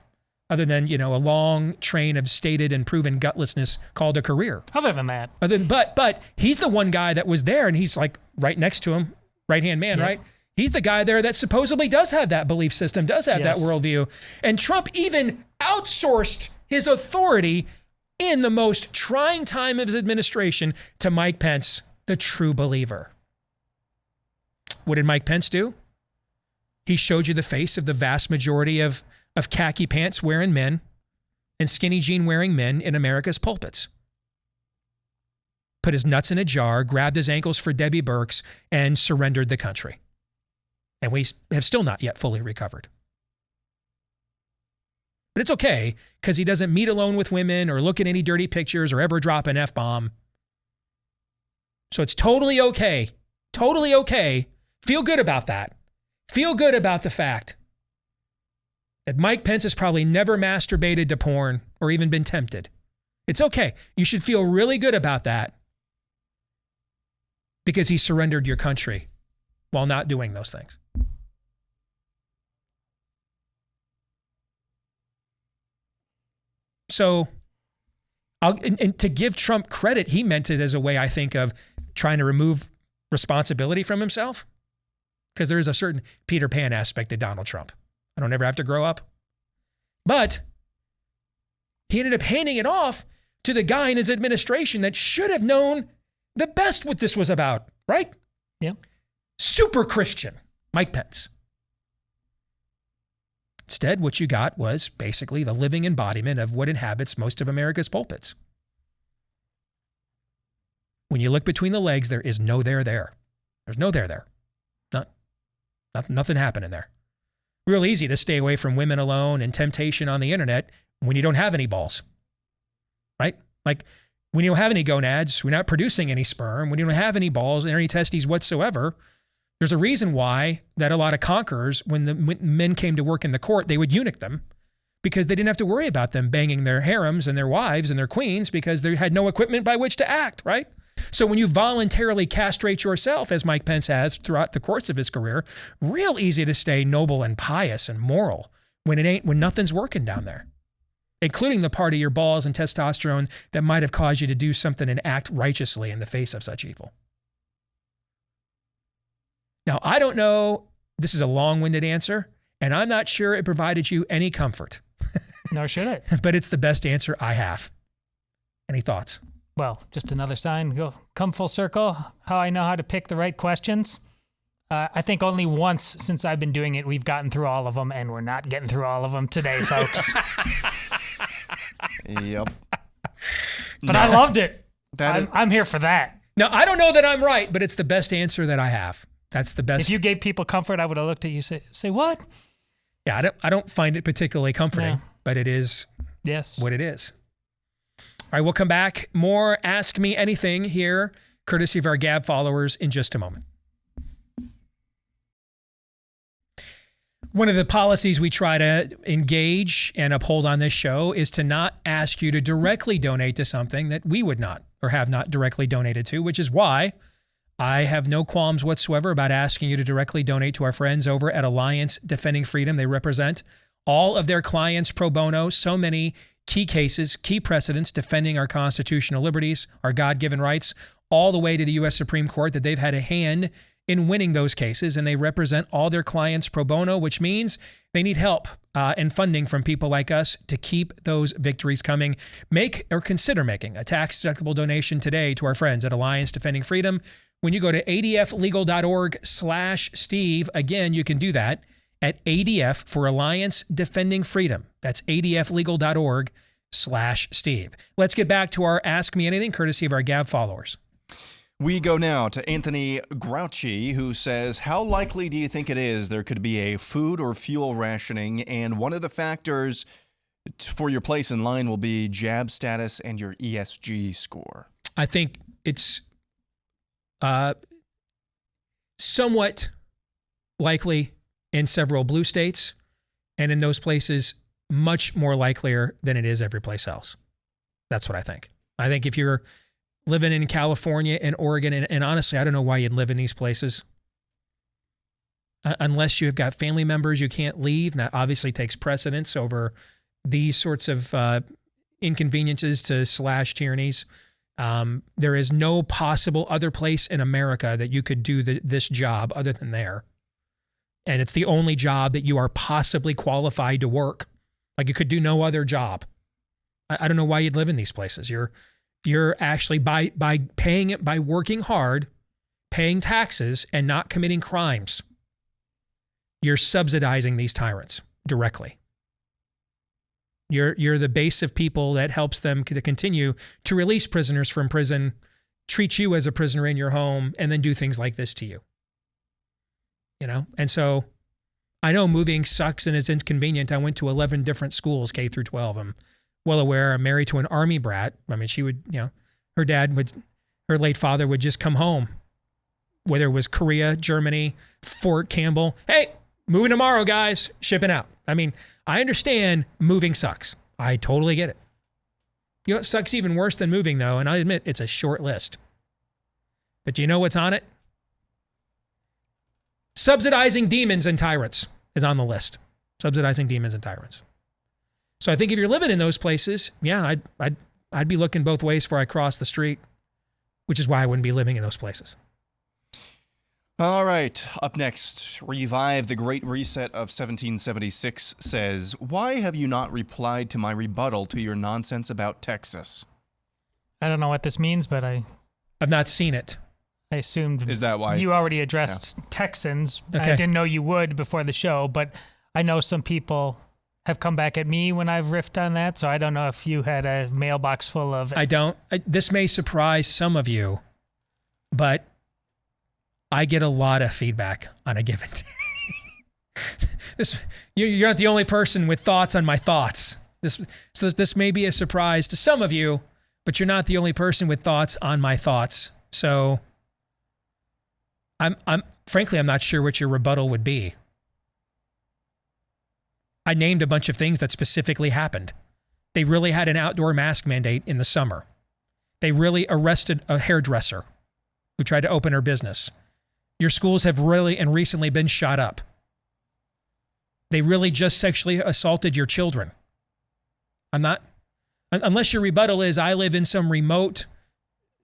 other than, a long train of stated and proven gutlessness called a career. Other than that. But he's the one guy that was there, and he's like right next to him, right-hand man, right? He's the guy there that supposedly does have that belief system, does have that worldview. And Trump even outsourced his authority in the most trying time of his administration to Mike Pence, the true believer. What did Mike Pence do? He showed you the face of the vast majority of khaki pants wearing men and skinny jean wearing men in America's pulpits. Put his nuts in a jar, grabbed his ankles for Debbie Burks, and surrendered the country. And we have still not yet fully recovered. But it's okay, because he doesn't meet alone with women or look at any dirty pictures or ever drop an F-bomb. So it's totally okay. Totally okay. Feel good about that. Feel good about the fact that Mike Pence has probably never masturbated to porn or even been tempted. It's okay. You should feel really good about that because he surrendered your country while not doing those things. So, and to give Trump credit, he meant it as a way, I think, of trying to remove responsibility from himself. Because there is a certain Peter Pan aspect to Donald Trump. I don't ever have to grow up. But he ended up handing it off to the guy in his administration that should have known the best what this was about, right? Yeah. Super Christian, Mike Pence. Instead, what you got was basically the living embodiment of what inhabits most of America's pulpits. When you look between the legs, there is no there there. There's no there there. Nothing happening there. Real easy to stay away from women alone and temptation on the internet when you don't have any balls, right? Like when you don't have any gonads, we're not producing any sperm, when you don't have any balls and any testes whatsoever, there's a reason why that a lot of conquerors, when men came to work in the court, they would eunuch them because they didn't have to worry about them banging their harems and their wives and their queens because they had no equipment by which to act, right? So when you voluntarily castrate yourself, as Mike Pence has throughout the course of his career, real easy to stay noble and pious and moral when nothing's working down there, including the part of your balls and testosterone that might have caused you to do something and act righteously in the face of such evil. Now, I don't know, this is a long-winded answer, and I'm not sure it provided you any comfort. Nor should it. But it's the best answer I have. Any thoughts? Well, just another sign, come full circle, how I know how to pick the right questions. I think only once since I've been doing it, we've gotten through all of them, and we're not getting through all of them today, folks. Yep. But I loved it. I'm here for that. Now, I don't know that I'm right, but it's the best answer that I have. That's the best. If you gave people comfort, I would have looked at you and say what? Yeah, I don't find it particularly comforting, but it is what it is. All right, we'll come back. More Ask Me Anything here, courtesy of our Gab followers, in just a moment. One of the policies we try to engage and uphold on this show is to not ask you to directly donate to something that we would not or have not directly donated to, which is why I have no qualms whatsoever about asking you to directly donate to our friends over at Alliance Defending Freedom. They represent all of their clients pro bono, so many key cases, key precedents defending our constitutional liberties, our God-given rights, all the way to the U.S. Supreme Court, that they've had a hand in winning those cases, and they represent all their clients pro bono, which means they need help and funding from people like us to keep those victories coming. Make or consider making a tax-deductible donation today to our friends at Alliance Defending Freedom. When you go to adflegal.org/Steve, again, you can do that at ADF for Alliance Defending Freedom. That's adflegal.org/Steve. Let's get back to our Ask Me Anything, courtesy of our Gab followers. We go now to Anthony Grouchy, who says, how likely do you think it is there could be a food or fuel rationing, and one of the factors for your place in line will be jab status and your ESG score? I think it's somewhat likely in several blue states, and in those places, much more likelier than it is every place else. That's what I think. I think if you're living in California and Oregon, and honestly, I don't know why you'd live in these places. Unless you've got family members you can't leave, and that obviously takes precedence over these sorts of inconveniences to slash tyrannies. There is no possible other place in America that you could do this job other than there. And it's the only job that you are possibly qualified to work. Like, you could do no other job. I don't know why you'd live in these places. You're actually, by paying it, by working hard, paying taxes, and not committing crimes, you're subsidizing these tyrants directly. You're the base of people that helps them to continue to release prisoners from prison, treat you as a prisoner in your home, and then do things like this to you. You know? And so I know moving sucks and is inconvenient. I went to 11 different schools, K through 12. I'm well aware. I'm married to an Army brat. I mean, she would, her late father would just come home, whether it was Korea, Germany, Fort Campbell. Hey, moving tomorrow, guys, shipping out. I mean, I understand moving sucks. I totally get it. You know what sucks even worse than moving, though, and I admit it's a short list. But do you know what's on it? Subsidizing demons and tyrants is on the list. Subsidizing demons and tyrants. So I think if you're living in those places, yeah, I'd be looking both ways before I cross the street, which is why I wouldn't be living in those places. All right, up next, Revive the Great Reset of 1776 says, why have you not replied to my rebuttal to your nonsense about Texas? I don't know what this means, but I've not seen it. I assumed is that why you already addressed Texans. Okay. I didn't know you would before the show, but I know some people have come back at me when I've riffed on that, so I don't know if you had a mailbox full of... I don't. This may surprise some of you, but I get a lot of feedback on a given day. You're not the only person with thoughts on my thoughts. This may be a surprise to some of you, but you're not the only person with thoughts on my thoughts. So I'm frankly, I'm not sure what your rebuttal would be. I named a bunch of things that specifically happened. They really had an outdoor mask mandate in the summer. They really arrested a hairdresser who tried to open her business. Your schools have really and recently been shot up. They really just sexually assaulted your children. I'm not, unless your rebuttal is, I live in some remote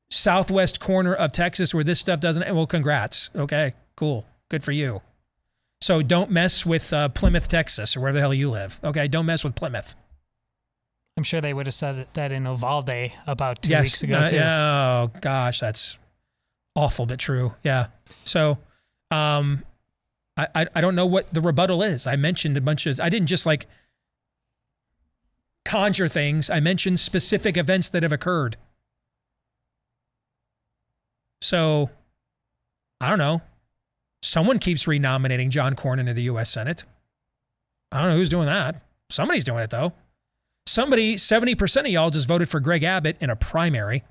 southwest corner of Texas where this stuff doesn't, well, congrats. Okay, cool. Good for you. So don't mess with Plymouth, Texas, or where the hell you live. Okay, don't mess with Plymouth. I'm sure they would have said that in Uvalde about 2 weeks ago, too. Oh, gosh, that's awful but true. Yeah. So I don't know what the rebuttal is. I mentioned a bunch of, I didn't just like conjure things. I mentioned specific events that have occurred. So I don't know. Someone keeps renominating John Cornyn to the U.S. Senate. I don't know who's doing that. Somebody's doing it, though. Somebody, 70% of y'all just voted for Greg Abbott in a primary.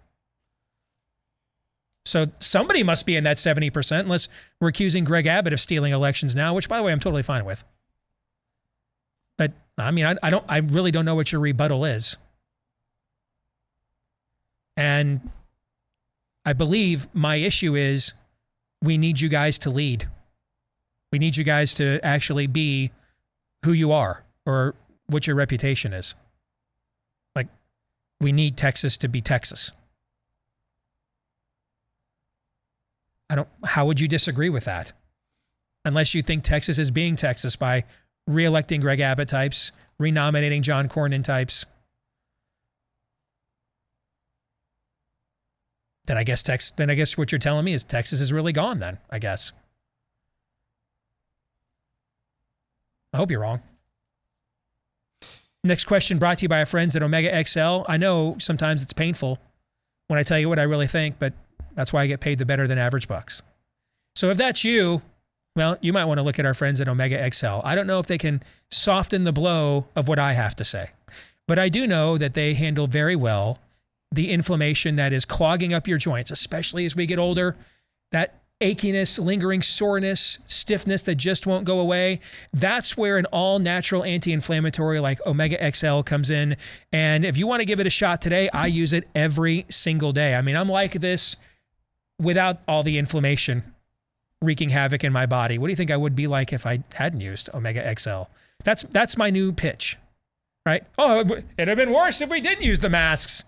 So somebody must be in that 70%, unless we're accusing Greg Abbott of stealing elections now, which, by the way, I'm totally fine with. But, I mean, I really don't know what your rebuttal is. And I believe my issue is we need you guys to lead. We need you guys to actually be who you are or what your reputation is. Like, we need Texas to be Texas. How would you disagree with that? Unless you think Texas is being Texas by re-electing Greg Abbott types, renominating John Cornyn types. Then I guess what you're telling me is Texas is really gone then, I guess. I hope you're wrong. Next question brought to you by our friends at Omega XL. I know sometimes it's painful when I tell you what I really think, but that's why I get paid the better than average bucks. So if that's you, well, you might want to look at our friends at Omega XL. I don't know if they can soften the blow of what I have to say, but I do know that they handle very well the inflammation that is clogging up your joints, especially as we get older, that achiness, lingering soreness, stiffness that just won't go away. That's where an all-natural anti-inflammatory like Omega XL comes in. And if you want to give it a shot today, I use it every single day. I mean, I'm like this without all the inflammation wreaking havoc in my body. What do you think I would be like if I hadn't used Omega XL? That's my new pitch, right? Oh, it'd have been worse if we didn't use the masks.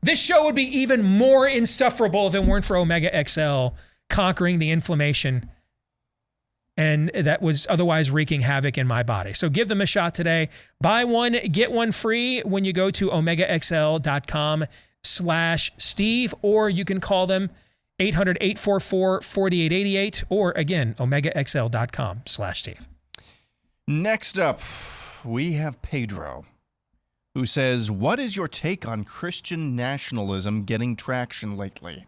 This show would be even more insufferable if it weren't for Omega XL conquering the inflammation and that was otherwise wreaking havoc in my body. So give them a shot today. Buy one, get one free when you go to omegaxl.com/Steve, or you can call them 800-844-4888, or again, omegaxl.com/Steve. Next up, we have Pedro, who says, what is your take on Christian nationalism getting traction lately?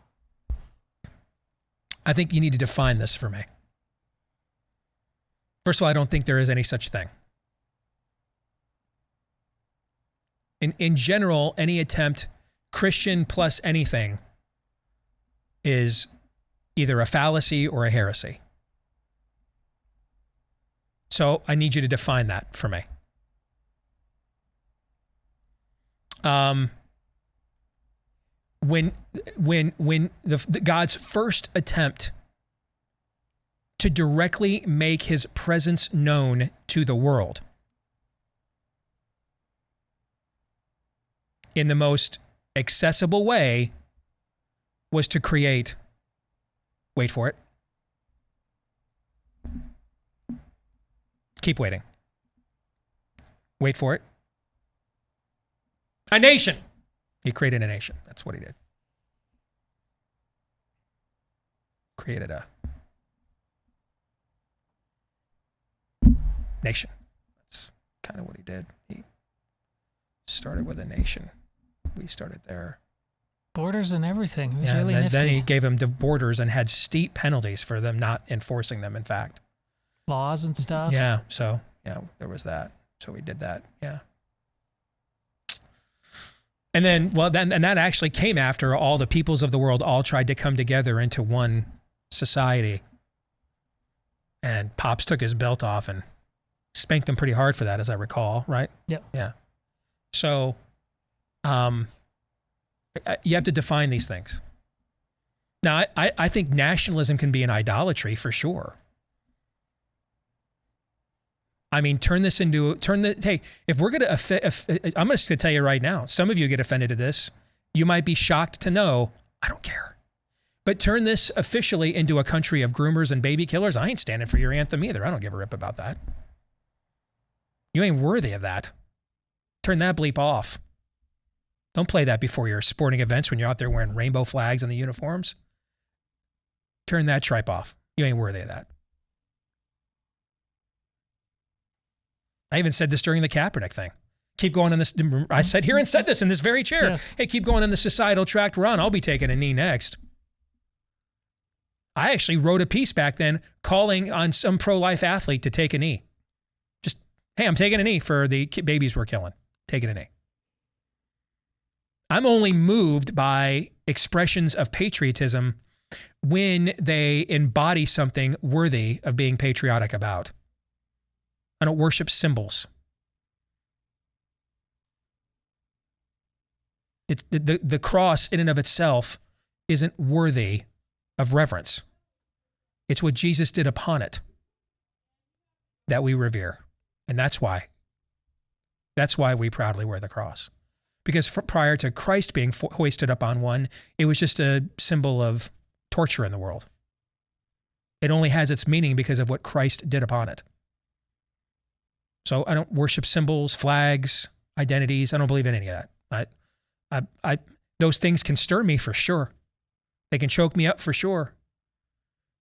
I think you need to define this for me. First of all, I don't think there is any such thing. In general, any attempt, Christian plus anything, is either a fallacy or a heresy. So I need you to define that for me. When God's first attempt to directly make his presence known to the world in the most accessible way was to create, wait for it, keep waiting, wait for it, a nation. He created a nation. That's what he did. Created a nation. That's kind of what he did. He started with a nation. We started there. Borders and everything. It was really and nifty. then he gave them the borders and had steep penalties for them not enforcing them, in fact. Laws and stuff. Yeah, so, yeah, there was that. So we did that, yeah. And then, and that actually came after all the peoples of the world all tried to come together into one society. And Pops took his belt off and spanked him pretty hard for that, as I recall, right? Yep. Yeah. So, you have to define these things. Now, I think nationalism can be an idolatry for sure. I mean, hey, if we're going to, I'm just going to tell you right now, some of you get offended at this. You might be shocked to know, I don't care. But turn this officially into a country of groomers and baby killers. I ain't standing for your anthem either. I don't give a rip about that. You ain't worthy of that. Turn that bleep off. Don't play that before your sporting events when you're out there wearing rainbow flags in the uniforms. Turn that tripe off. You ain't worthy of that. I even said this during the Kaepernick thing. Keep going on this. I sat here and said this in this very chair. Yes. Hey, keep going on the societal tract we're on. I'll be taking a knee next. I actually wrote a piece back then calling on some pro-life athlete to take a knee. Just, hey, I'm taking a knee for the babies we're killing. Taking a knee. I'm only moved by expressions of patriotism when they embody something worthy of being patriotic about. I don't worship symbols. It's the cross in and of itself isn't worthy of reverence. It's what Jesus did upon it that we revere. And that's why we proudly wear the cross. Because prior to Christ being hoisted up on one, it was just a symbol of torture in the world. It only has its meaning because of what Christ did upon it. So I don't worship symbols, flags, identities. I don't believe in any of that. Those things can stir me for sure. They can choke me up for sure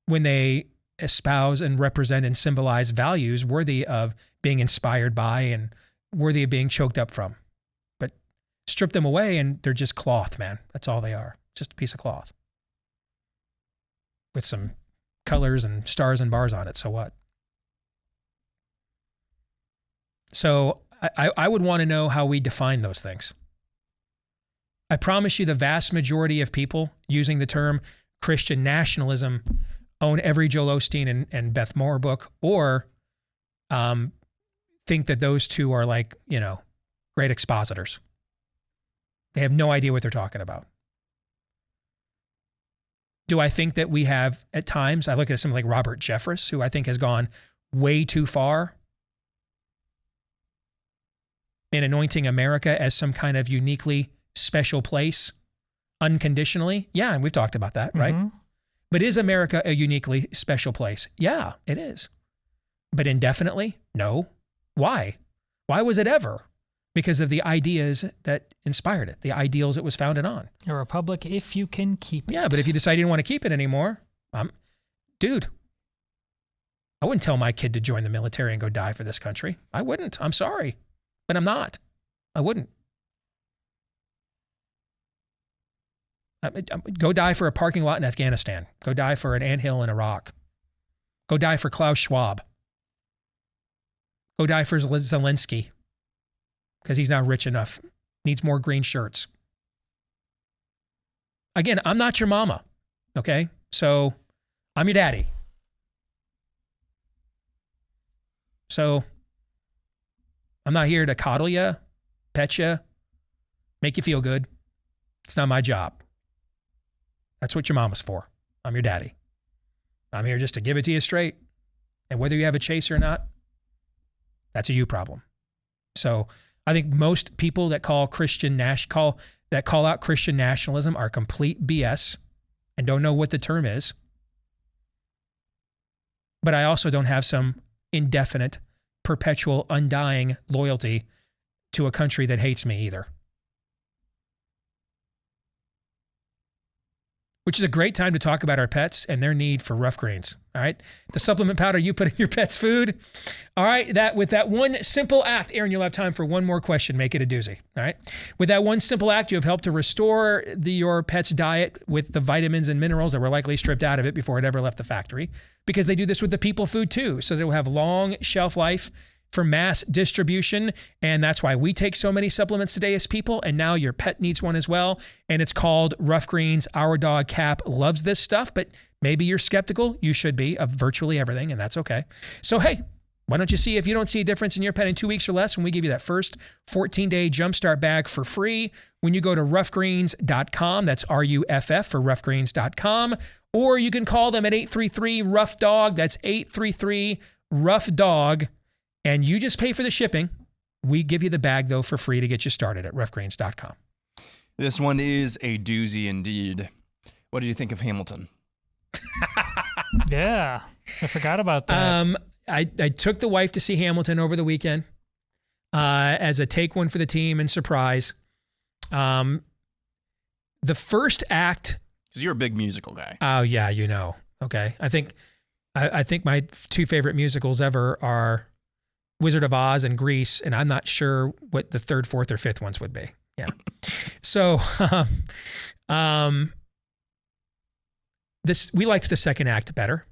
when they espouse and represent and symbolize values worthy of being inspired by and worthy of being choked up from. But strip them away and they're just cloth, man. That's all they are. Just a piece of cloth with some colors and stars and bars on it. So what? So I would want to know how we define those things. I promise you the vast majority of people using the term Christian nationalism own every Joel Osteen and Beth Moore book or think that those two are like, great expositors. They have no idea what they're talking about. Do I think that we have, at times, I look at something like Robert Jeffress, who I think has gone way too far in anointing America as some kind of uniquely special place, unconditionally? Yeah, and we've talked about that, right? Mm-hmm. But is America a uniquely special place? Yeah, it is. But indefinitely? No. Why? Why was it ever? Because of the ideas that inspired it, the ideals it was founded on. A republic, if you can keep it. Yeah, but if you decide you don't want to keep it anymore, dude, I wouldn't tell my kid to join the military and go die for this country. I wouldn't. I'm sorry. But I'm not. I wouldn't. Go die for a parking lot in Afghanistan. Go die for an anthill in Iraq. Go die for Klaus Schwab. Go die for Zelensky because he's not rich enough. Needs more green shirts. Again, I'm not your mama, okay? So I'm your daddy. So I'm not here to coddle you, pet you, make you feel good. It's not my job. That's what your mama's for. I'm your daddy. I'm here just to give it to you straight. And whether you have a chase or not, that's a you problem. So I think most people that call out Christian nationalism are complete BS and don't know what the term is. But I also don't have some indefinite, perpetual, undying loyalty to a country that hates me either. Which is a great time to talk about our pets and their need for rough greens. All right. The supplement powder you put in your pet's food. All right. With that one simple act, Aaron, you'll have time for one more question. Make it a doozy. All right. With that one simple act, you have helped to restore your pet's diet with the vitamins and minerals that were likely stripped out of it before it ever left the factory, because they do this with the people food too. So they will have long shelf life for mass distribution. And that's why we take so many supplements today as people. And now your pet needs one as well. And it's called Rough Greens. Our dog Cap loves this stuff, but maybe you're skeptical. You should be, of virtually everything, and that's okay. So, hey, why don't you see if you don't see a difference in your pet in 2 weeks or less when we give you that first 14-day Jumpstart bag for free when you go to roughgreens.com. That's RUFF for roughgreens.com. Or you can call them at 833-ROUGH-DOG. That's 833-ROUGH-DOG. And you just pay for the shipping. We give you the bag, though, for free to get you started at roughgreens.com. This one is a doozy indeed. What did you think of Hamilton? Yeah, I forgot about that. I took the wife to see Hamilton over the weekend as a take one for the team and surprise. The first act... Because you're a big musical guy. Oh, yeah, you know. Okay. I think my two favorite musicals ever are Wizard of Oz and Grease, and I'm not sure what the third, fourth, or fifth ones would be. Yeah. So we liked the second act better,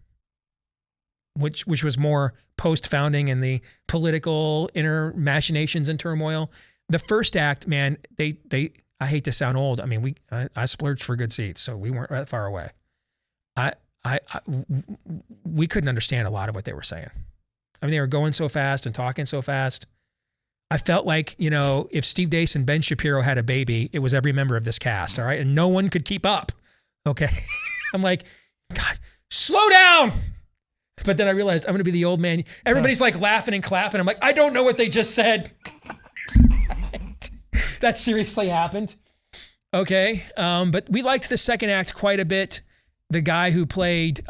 which was more post-founding and the political inner machinations and turmoil. The first act, man, they I hate to sound old. I mean, I splurged for good seats, so we weren't that far away. We couldn't understand a lot of what they were saying. I mean, they were going so fast and talking so fast. I felt like, if Steve Deace and Ben Shapiro had a baby, it was every member of this cast, all right? And no one could keep up, okay? I'm like, God, slow down! But then I realized I'm going to be the old man. Everybody's like laughing and clapping. I'm like, I don't know what they just said. That seriously happened. Okay. But we liked the second act quite a bit. The guy who played,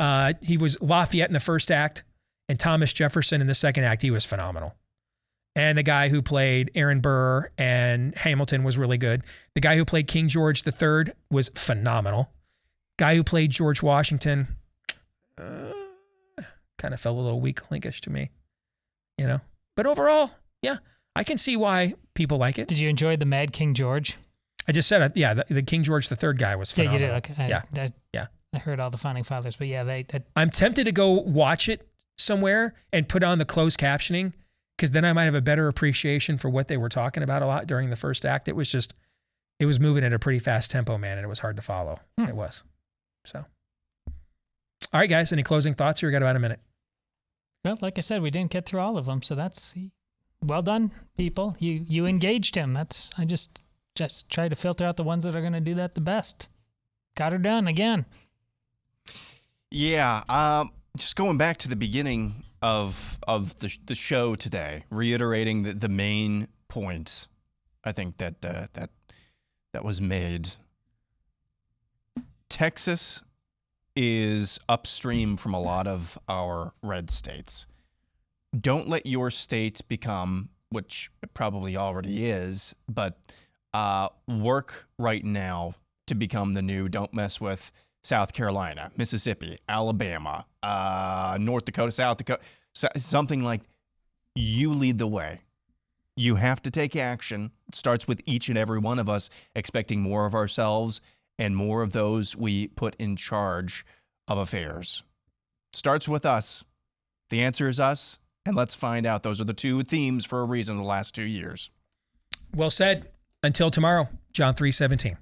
he was Lafayette in the first act and Thomas Jefferson in the second act. He was phenomenal. And the guy who played Aaron Burr and Hamilton was really good. The guy who played King George III was phenomenal. Guy who played George Washington kind of felt a little weak linkish to me, But overall, yeah, I can see why people like it. Did you enjoy the Mad King George? I just said it. Yeah, the King George III guy was phenomenal. Yeah, you did. Okay. Yeah. I heard all the Founding Fathers, but yeah, I'm tempted to go watch it somewhere and put on the closed captioning, because then I might have a better appreciation for what they were talking about a lot during the first act. It was moving at a pretty fast tempo, man, and it was hard to follow. It was. So, all right, guys, any closing thoughts here? We got about a minute. Well, like I said, we didn't get through all of them, so that's well done, people. You engaged him. I just try to filter out the ones that are going to do that the best. Got her done again. Yeah, just going back to the beginning of the show today, reiterating the main points, I think that was made. Texas is upstream from a lot of our red states. Don't let your state become, which it probably already is, but work right now to become the new, don't mess with South Carolina, Mississippi, Alabama, North Dakota, South Dakota, something like. You lead the way. You have to take action. It starts with each and every one of us expecting more of ourselves and more of those we put in charge of affairs. It starts with us. The answer is us, and let's find out. Those are the two themes for a reason the last 2 years. Well said. Until tomorrow, John 3:17.